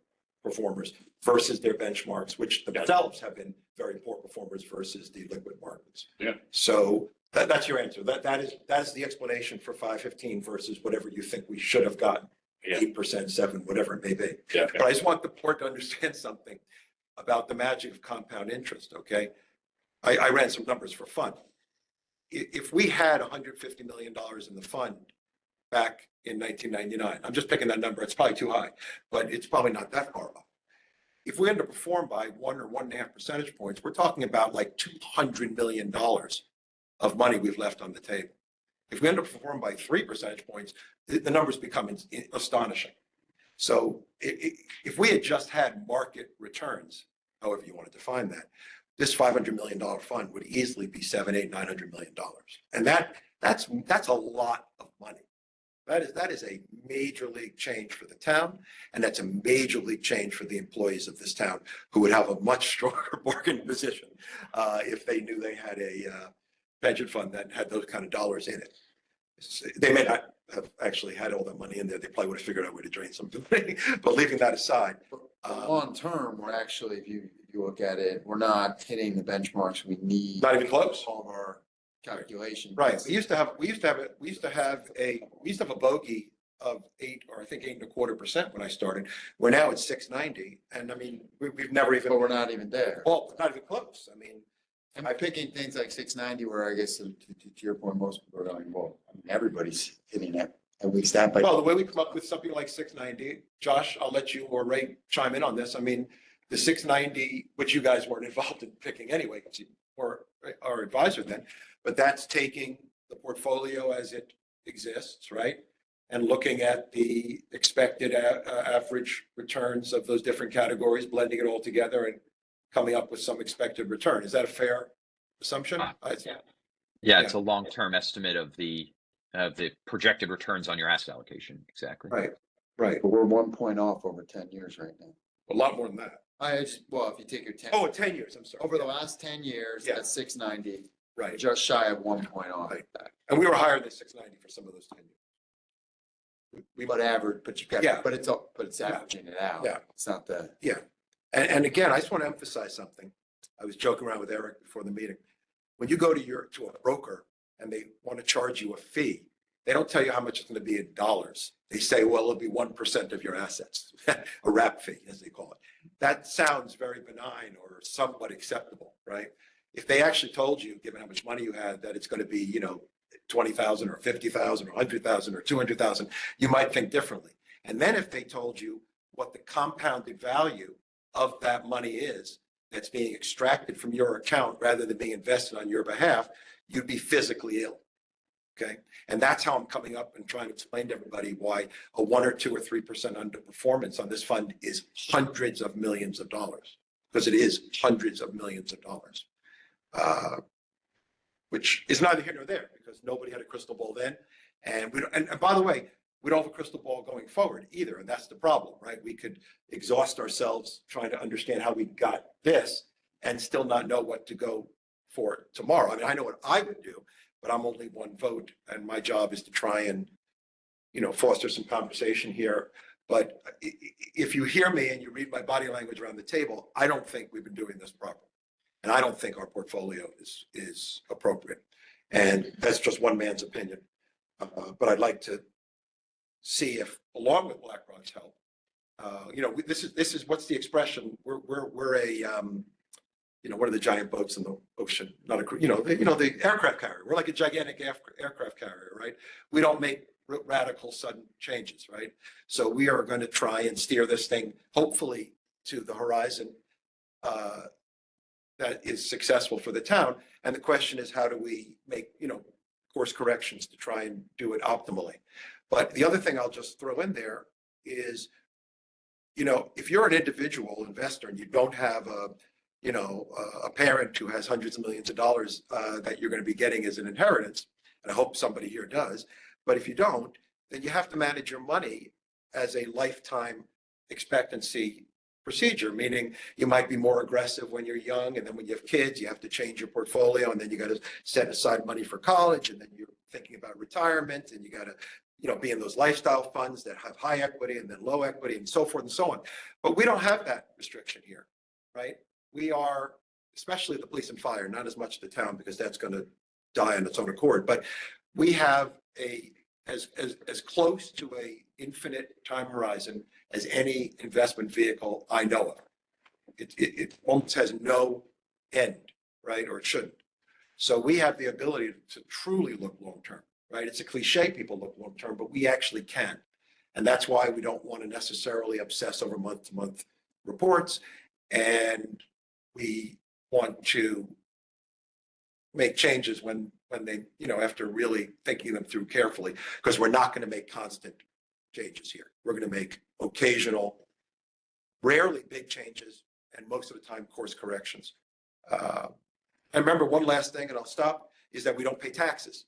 performers versus their benchmarks, which themselves have been very poor performers versus the liquid markets. Yeah. So that's your answer. That is the explanation for 515 versus whatever you think we should have gotten, 8%, 7%, whatever it may be. Yeah. But I just want the board to understand something about the magic of compound interest, okay? I ran some numbers for fun. If we had $150 million in the fund back in 1999, I'm just picking that number, it's probably too high, but it's probably not that far off. If we underperform by 1 or 1.5 percentage points, we're talking about like $200 million of money we've left on the table. If we underperform by 3 percentage points, the numbers become astonishing. So if we had just had market returns, however you want to define that, this $500 million fund would easily be $700, $800, $900 million. And that's a lot of money. That is a major league change for the town, and that's a major league change for the employees of this town, who would have a much stronger bargaining position if they knew they had a pension fund that had those kind of dollars in it. They may not have actually had all that money in there. They probably would have figured out a way to drain some of the money. But leaving that aside, Long term, we're actually, if you look at it, we're not hitting the benchmarks we need. not even close. All of our calculations. Right. We used to have a bogey of 8, or I think 8.25% when I started. We're now at 6.90, and I mean, we've never even. But we're not even there. Well, not even close. I mean, I'm picking things like 690, where I guess to your point, most people are going, well, I mean, everybody's hitting that, at least that. But well, the way we come up with something like 690, Josh, I'll let you or Ray chime in on this. I mean, the 690, which you guys weren't involved in picking anyway, because you were our advisor then, but that's taking the portfolio as it exists, right? And looking at the expected average returns of those different categories, blending it all together and coming up with some expected return. Is that a fair assumption? Yeah, it's a long-term estimate of the projected returns on your asset allocation. Exactly. Right. But we're 1 point off over 10 years right now. A lot more than that. Well, if you take your 10. Oh, 10 years, I'm sorry. Over the last 10 years, Yeah. that's 690, Right. just shy of 1 point off. Right. And we were higher than 690 for some of those 10 years. But average, but you got, Yeah. but it's averaging it out. Yeah. It's not the. Yeah. And again, I just want to emphasize something. I was joking around with Eric before the meeting. When you go to a broker and they want to charge you a fee They don't tell you how much it's going to be in dollars. They say, well, it'll be 1% of your assets, a wrap fee, as they call it. That sounds very benign or somewhat acceptable, right? If they actually told you, given how much money you had, that it's going to be, 20,000 or 50,000 or 100,000 or 200,000, you might think differently. And then if they told you what the compounded value of that money is that's being extracted from your account rather than being invested on your behalf, you'd be physically ill. Okay. And that's how I'm coming up and trying to explain to everybody why a 1 or 2 or 3% underperformance on this fund is hundreds of millions of dollars, because it is hundreds of millions of dollars, which is neither here nor there because nobody had a crystal ball then. And we don't, and by the way, we don't have a crystal ball going forward either. And that's the problem, right? We could exhaust ourselves trying to understand how we got this and still not know what to go for tomorrow. I mean, I know what I would do, but I'm only one vote, and my job is to try and, foster some conversation here. But if you hear me and you read my body language around the table, I don't think we've been doing this properly. And I don't think our portfolio is appropriate. And that's just one man's opinion. But I'd like to see if, along with BlackRock's help, this is what's the expression? We're a what are the giant boats in the ocean? Not a, the aircraft carrier. We're like a gigantic aircraft carrier, right? We don't make radical sudden changes, right? So we are going to try and steer this thing, hopefully, to the horizon that is successful for the town. And the question is, how do we make, course corrections to try and do it optimally? But the other thing I'll just throw in there is, if you're an individual investor and you don't have a parent who has hundreds of millions of dollars that you're going to be getting as an inheritance, and I hope somebody here does, but if you don't, then you have to manage your money as a lifetime expectancy procedure, meaning you might be more aggressive when you're young, and then when you have kids, you have to change your portfolio, and then you got to set aside money for college, and then you're thinking about retirement, and you got to be in those lifestyle funds that have high equity and then low equity and so forth and so on. But we don't have that restriction here, right? We are, especially the police and fire, not as much the town because that's going to die on its own accord, but we have as close to a infinite time horizon as any investment vehicle I know of. It almost has no end, right? Or it shouldn't. So we have the ability to truly look long-term, right? It's a cliche, people look long-term, but we actually can. And that's why we don't want to necessarily obsess over month-to-month reports. And we want to make changes when they, after really thinking them through carefully, because we're not going to make constant changes here. We're going to make occasional, rarely big changes, and most of the time course corrections. And remember, one last thing, and I'll stop, is that we don't pay taxes.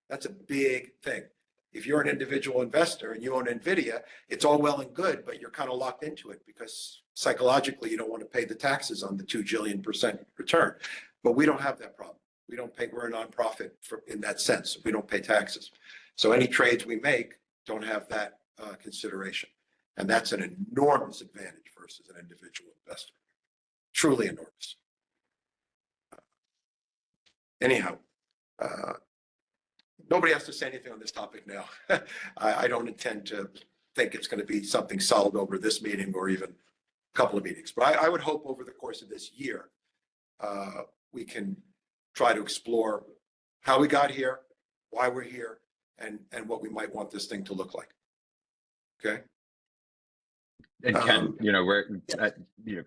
That's a big thing. If you're an individual investor and you own NVIDIA, it's all well and good, but you're kind of locked into it because psychologically you don't want to pay the taxes on the 2 jillion% return. But we don't have that problem. We don't pay, we're a nonprofit in that sense. We don't pay taxes. So any trades we make don't have that consideration. And that's an enormous advantage versus an individual investor. Truly enormous. Anyhow, nobody has to say anything on this topic now. I don't intend to think it's going to be something solved over this meeting or even a couple of meetings. But I would hope over the course of this year, we can try to explore how we got here, why we're here, and what we might want this thing to look like. Okay. And Ken, we're,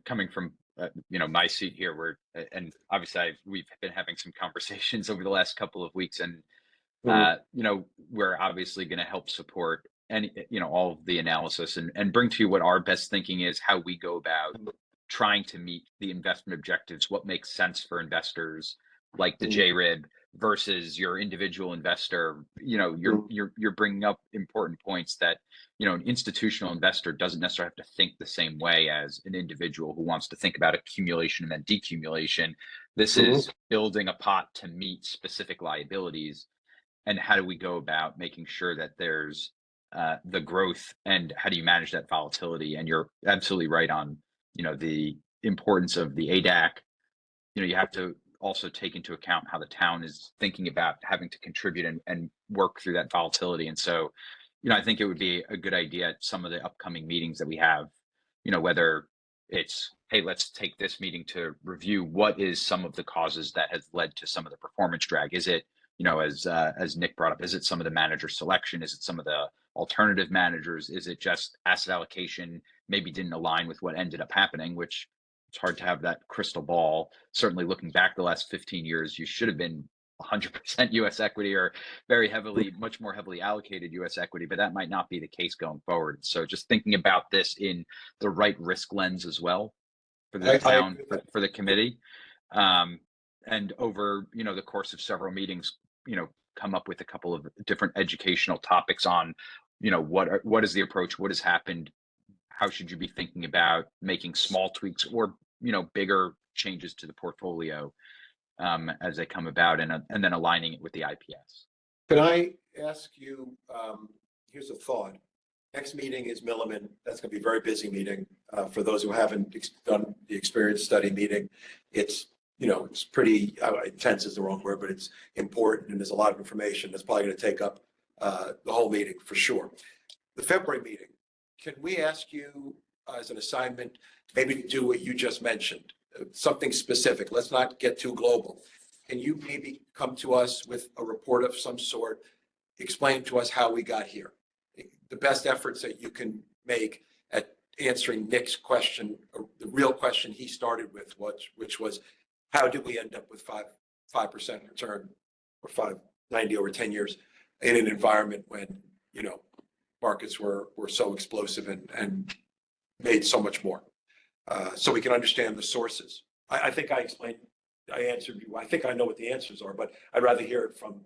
coming from, my seat here, and obviously we've been having some conversations over the last couple of weeks, and, we're obviously going to help support any, all of the analysis and bring to you what our best thinking is, how we go about trying to meet the investment objectives, what makes sense for investors like the JRIB versus your individual investor. You're bringing up important points that, an institutional investor doesn't necessarily have to think the same way as an individual who wants to think about accumulation and then decumulation. This is building a pot to meet specific liabilities. And how do we go about making sure that there's the growth, and how do you manage that volatility? And you're absolutely right on, the importance of the ADAC. You have to also take into account how the town is thinking about having to contribute and work through that volatility. And so, I think it would be a good idea at some of the upcoming meetings that we have, whether it's, hey, let's take this meeting to review what is some of the causes that has led to some of the performance drag. Is it, as Nick brought up, is it some of the manager selection? Is it some of the alternative managers? Is it just asset allocation maybe didn't align with what ended up happening, which it's hard to have that crystal ball. Certainly looking back the last 15 years, you should have been 100% US equity or much more heavily allocated US equity, but that might not be the case going forward. So just thinking about this in the right risk lens as well for the town, for the committee. And over, the course of several meetings, come up with a couple of different educational topics on, what is the approach, what has happened, how should you be thinking about making small tweaks or, bigger changes to the portfolio as they come about, and then aligning it with the IPS. Can I ask you, here's a thought. Next meeting is Milliman. That's going to be a very busy meeting. For those who haven't done the experience study meeting, it's, it's pretty, intense is the wrong word, but it's important and there's a lot of information that's probably going to take up the whole meeting for sure. The February meeting, can we ask you as an assignment, maybe to do what you just mentioned, something specific? Let's not get too global. Can you maybe come to us with a report of some sort, explain to us how we got here? The best efforts that you can make at answering Nick's question, or the real question he started with, which was, how did we end up with 5% return or 5.90 over 10 years in an environment when, markets were so explosive and made so much more, so we can understand the sources. I think I answered you. I think I know what the answers are, but I'd rather hear it from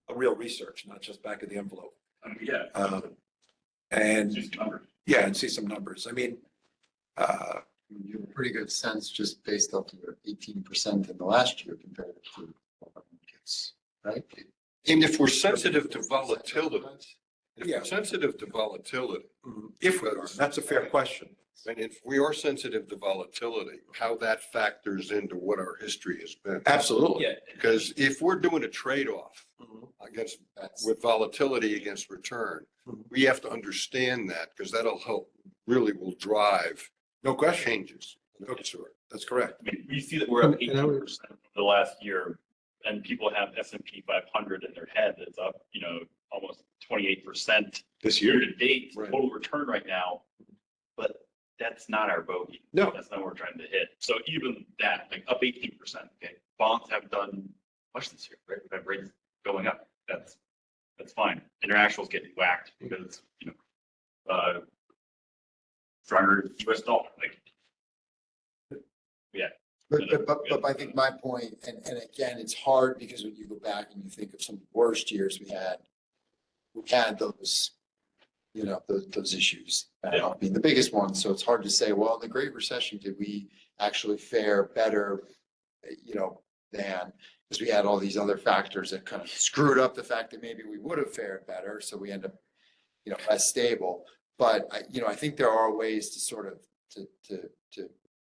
a real research, not just back of the envelope. And see some numbers. I mean, you have a pretty good sense just based off of your 18% in the last year compared to markets, right? And if we're sensitive to volatility, Yeah. if we are, That's a fair question. and if we are sensitive to volatility, how that factors into what our history has been. Absolutely. Because if we're doing a trade-off against, That's with volatility against return, we have to understand that, because that'll help, really will drive No question. changes. That's correct. I mean, we see that we're up And I would- 18% for the last year, and people have S&P 500 in their head that's up, almost 28% This year year. to date, Right. total return right now. But that's not our bogey. No. That's not what we're trying to hit. So even that, like up 18%, okay, bonds have done much this year, right? We've had rates going up. That's fine. International's getting whacked because, stronger US dollar, like, yeah. But I think my point, and again, it's hard because when you go back and you think of some of the worst years we had those, those issues being the biggest ones. So it's hard to say, well, in the Great Recession, did we actually fare better, than, because we had all these other factors that kind of screwed up the fact that maybe we would have fared better. So we end up, less stable. But I think there are ways to sort of, to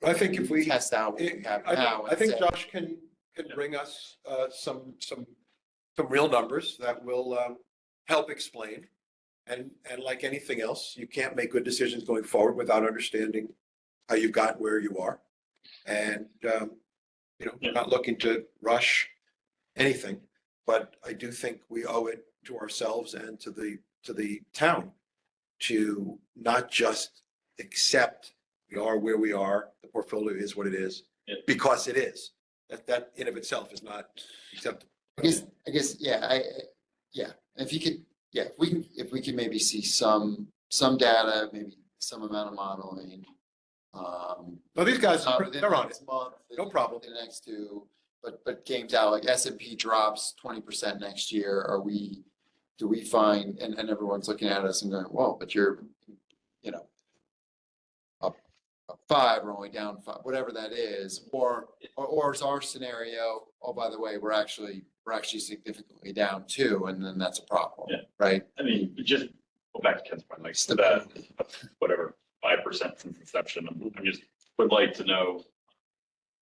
I think if we, test out what we have now. I think and say, Josh can bring us some real numbers that will help explain. And like anything else, you can't make good decisions going forward without understanding how you've got where you are. And not looking to rush anything, but I do think we owe it to ourselves and to the town to not just accept we are where we are, the portfolio is what it is, because it is. That in of itself is not acceptable. I guess, yeah. If you could, if we could maybe see some data, maybe some amount of modeling. No, these guys, within they're the on it. next month, No problem. The next two, but games out, like S&P drops 20% next year. Do we find, and everyone's looking at us and going, whoa, but you're, up 5 or only down 5, whatever that is, or is our scenario, oh, by the way, we're actually significantly down 2, and then that's a problem, Yeah. right? I mean, just go back to Ken's point, like that, whatever, 5% since inception. I just would like to know,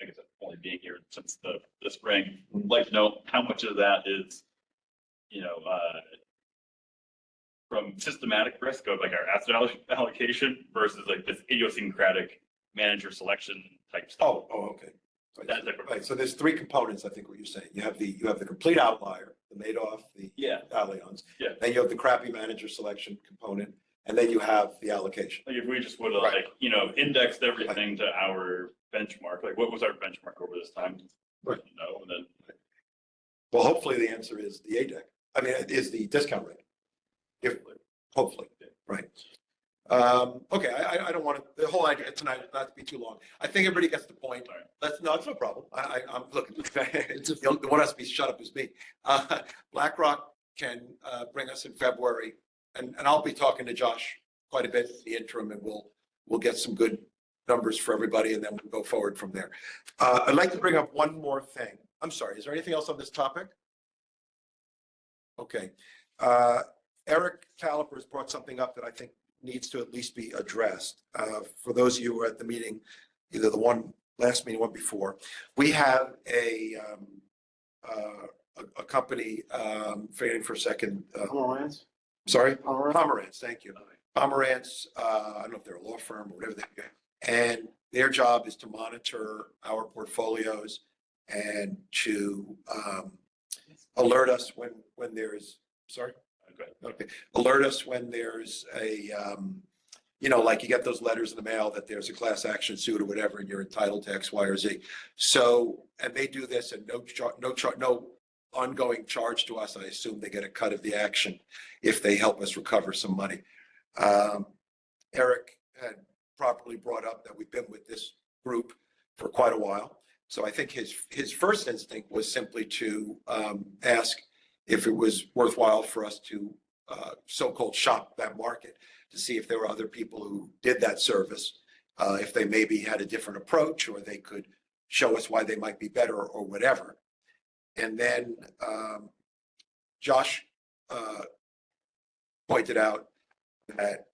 I guess, only being here since the spring. I'd like to know how much of that is, you know, from systematic risk of like our asset allocation versus like this idiosyncratic manager selection type stuff. Oh, okay. That type of- Right, so there's three components, I think what you're saying. You have the complete outlier, the Madoff, the Yeah. Allianz. Yeah. Then you have the crappy manager selection component, and then you have the allocation. Like if we just would have Right. like, you know, indexed everything to our benchmark, like what was our benchmark over this time? Right. You know, and then Well, hopefully the answer is the ADEC. I mean, it is the discount rate. If, hopefully, right. Okay, I don't want to, the whole idea tonight, not to be too long. I think everybody gets the point. No, it's no problem. I'm looking, the one has to be shut up is me. BlackRock can bring us in February, and I'll be talking to Josh quite a bit in the interim, and we'll get some good numbers for everybody, and then we'll go forward from there. I'd like to bring up one more thing. I'm sorry, is there anything else on this topic? Okay. Eric Caliper has brought something up that I think needs to at least be addressed. For those of you who were at the meeting, either the one last meeting, one before, we have a company, waiting for a second. Pomerantz? Sorry? Pomerantz? Pomerantz, thank you. Pomerantz, I don't know if they're a law firm or whatever they are. And their job is to monitor our portfolios and to alert us when there is, sorry? Okay, alert us when there's a, you know, like you get those letters in the mail that there's a class action suit or whatever, and you're entitled to X, Y, or Z. So, and they do this and no ongoing charge to us. I assume they get a cut of the action if they help us recover some money. Eric had properly brought up that we've been with this group for quite a while. So I think his first instinct was simply to ask if it was worthwhile for us to so-called shop that market to see if there were other people who did that service, if they maybe had a different approach or they could show us why they might be better or whatever. And then Josh pointed out that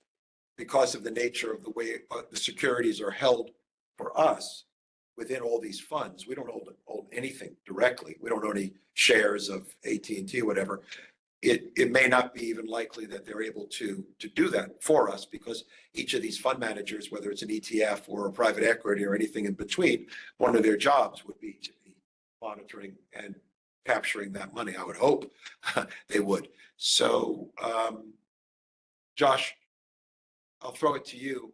because of the nature of the way the securities are held for us within all these funds, we don't hold anything directly. We don't own any shares of AT&T or whatever. It may not be even likely that they're able to do that for us because each of these fund managers, whether it's an ETF or a private equity or anything in between, one of their jobs would be to be monitoring and capturing that money. I would hope they would. So, Josh, I'll throw it to you.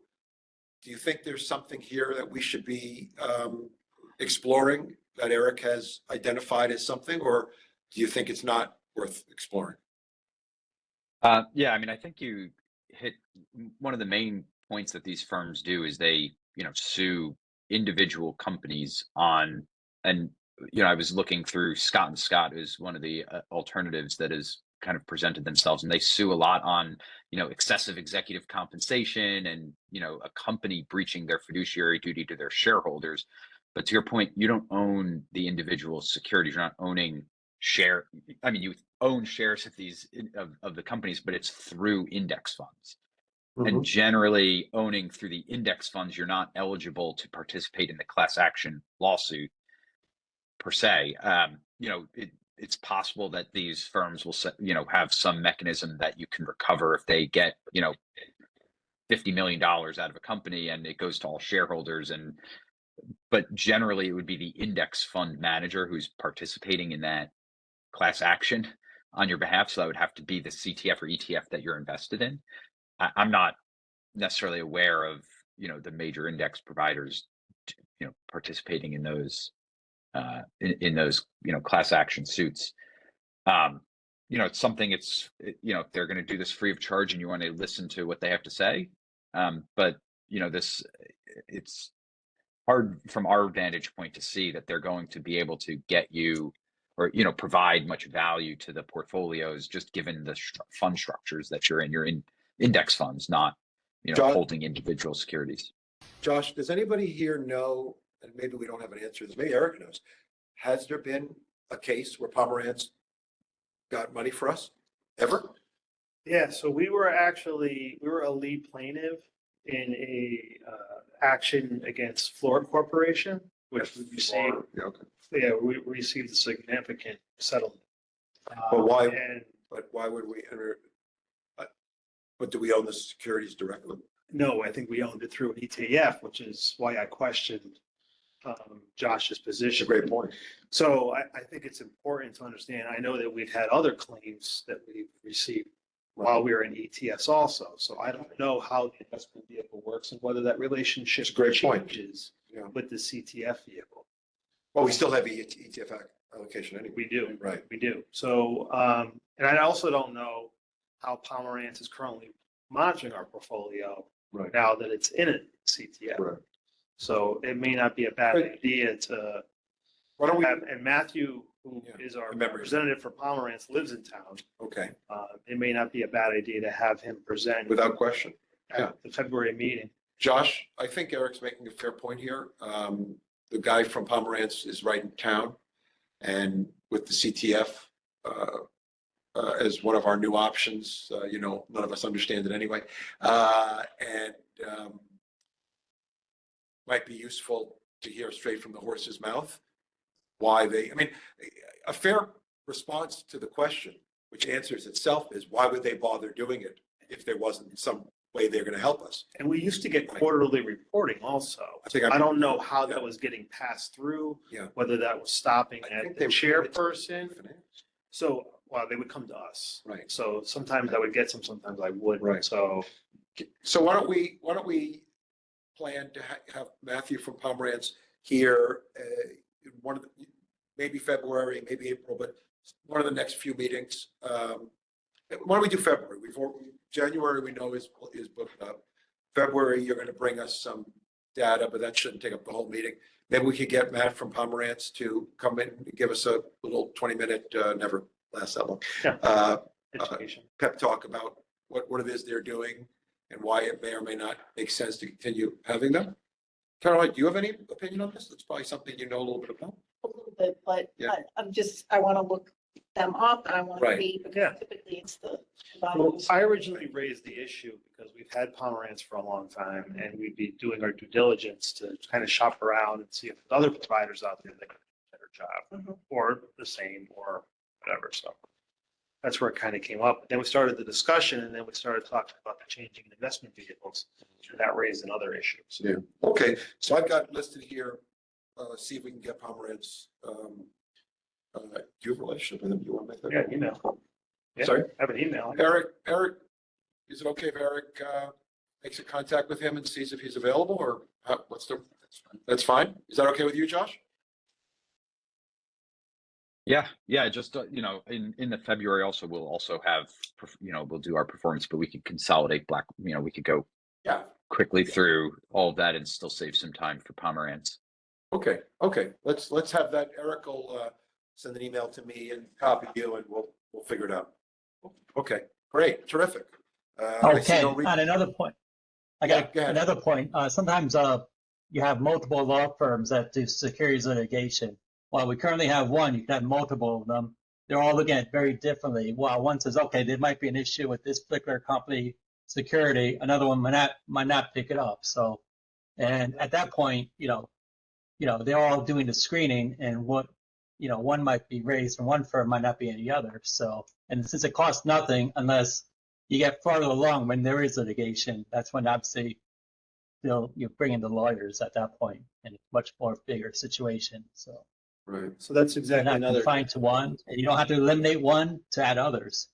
Do you think there's something here that we should be exploring that Eric has identified as something, or do you think it's not worth exploring? Yeah, I mean, I think you hit one of the main points that these firms do is they, you know, sue individual companies on, and, you know, I was looking through Scott and Scott is one of the alternatives that is kind of presented themselves, and they sue a lot on, you know, excessive executive compensation and, you know, a company breaching their fiduciary duty to their shareholders. But to your point, you don't own the individual securities. You're not owning I mean, you own shares of these of the companies, but it's through index funds. And generally owning through the index funds, you're not eligible to participate in the class action lawsuit per se. You know, it's possible that these firms will, you know, have some mechanism that you can recover if they get, you know, $50 million out of a company and it goes to all shareholders. But generally it would be the index fund manager who's participating in that class action on your behalf. So that would have to be the CTF or ETF that you're invested in. I'm not necessarily aware of, you know, the major index providers, you know, participating in those in those, you know, class action suits. You know, it's something you know, if they're going to do this free of charge and you want to listen to what they have to say. But, you know, it's hard from our vantage point to see that they're going to be able to get you or, you know, provide much value to the portfolios, just given the fund structures that you're in index funds, not, you know, holding individual securities. Josh, does anybody here know, and maybe we don't have an answer to this, maybe Eric knows, has there been a case where Pomerantz got money for us ever? Yeah, so we were a lead plaintiff in a action against Flora Corporation. which we received, Yeah, okay. yeah, we received a significant settlement. But why- And But why would we enter? But do we own the securities directly? no, I think we owned it through an ETF, which is why I questioned Josh's position. Great point. So I think it's important to understand, I know that we've had other claims that we've received while we were in ETS also. So I don't know how the investment vehicle works and whether that relationship It's a great point. changes Yeah. with the CTF vehicle. Well, we still have ETF allocation anyway. We do. Right. We do. So, and I also don't know how Pomerantz is currently monitoring our portfolio Right. now that it's in a CTF. Right. So it may not be a bad Right. idea to Why don't we? have, and Matthew, who Yeah, is our remember. representative for Pomerantz, lives in town. Okay, It may not be a bad idea to have him present without question. yeah. at the February meeting. Josh, I think Eric's making a fair point here. The guy from Pomerantz is right in town. And with the CTF as one of our new options, none of us understand it anyway. And might be useful to hear straight from the horse's mouth why a fair response to the question, which answers itself, is why would they bother doing it if there wasn't some way they're going to help us? And we used to get quarterly reporting also. I think I don't know how Yeah. that was getting passed through, Yeah. whether that was stopping I at think the they were- chairperson. So, well, they would come to us. Right. So sometimes I would get some, sometimes I wouldn't. Right. So So why don't we plan to have Matthew from Pomerantz here, in maybe February, maybe April, but one of the next few meetings. Why don't we do February? January, we know is booked up. February, you're going to bring us some data, but that shouldn't take up the whole meeting. Maybe we could get Matt from Pomerantz to come in and give us a little 20-minute, never lasts that long. Yeah. education. Pep talk about what it is they're doing and why it may or may not make sense to continue having them. Caroline, do you have any opinion on this? It's probably something you know a little bit about. A little bit, but Yeah. I want to look them up and I want Right. to see, Yeah. because typically it's the. Well, I originally raised the issue because we've had Pomerantz for a long time and we'd be doing our due diligence to kind of shop around and see if there's other providers out there that can do a better job Mhm. or the same or whatever. So that's where it kind of came up. Then we started the discussion and then we started talking about the changing in investment vehicles. And that raised another issue. So Yeah. Okay, so I've got listed here, see if we can get Pomerantz. Do you have a relationship with him? Do you want to make that? yeah, email. Yeah, Sorry? I have an email. Eric, is it okay if Eric makes a contact with him and sees if he's available or that's fine? Is that okay with you, Josh? Yeah, just, in the February also, we'll also have, we'll do our performance, but we could consolidate we could go Yeah. quickly through all of that and still save some time for Pomerantz. Okay, let's have that. Eric will send an email to me and copy you and we'll figure it out. Okay, great, terrific. I see Okay, no reason- on another point, I Yeah, got go ahead. another point. Sometimes you have multiple law firms that do securities litigation. While we currently have one, you can have multiple of them. They're all looking at it very differently. While one says, okay, there might be an issue with this particular company security, another one might not pick it up. So, and at that point, they're all doing the screening and one might be raised from one firm, might not be any other. So, and since it costs nothing unless you get farther along when there is litigation, that's when obviously you bring in the lawyers at that point and it's much more bigger situation. So Right, So that's you're exactly not another, confined to one and you don't have to eliminate one to add others.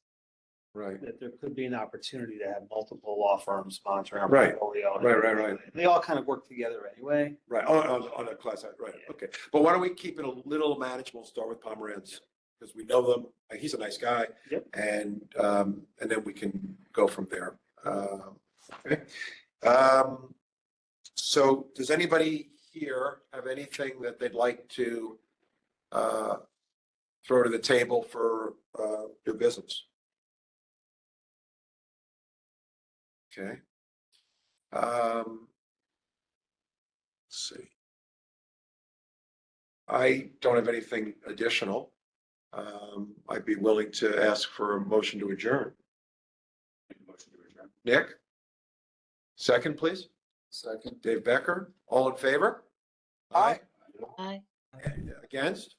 right, that there could be an opportunity to have multiple law firms monitoring our Right. portfolio. right. They all kind of work together anyway. Right, on a class, right, okay. But why don't we keep it a little manageable, start with Pomerantz, because we know them, and he's a nice guy. Yep. And then we can go from there. Okay. So does anybody here have anything that they'd like to throw to the table for new business? Okay. Let's see. I don't have anything additional. I'd be willing to ask for a motion to adjourn. Nick? Second, please. Second. Dave Becker, all in favor? Aye. Aye. Against?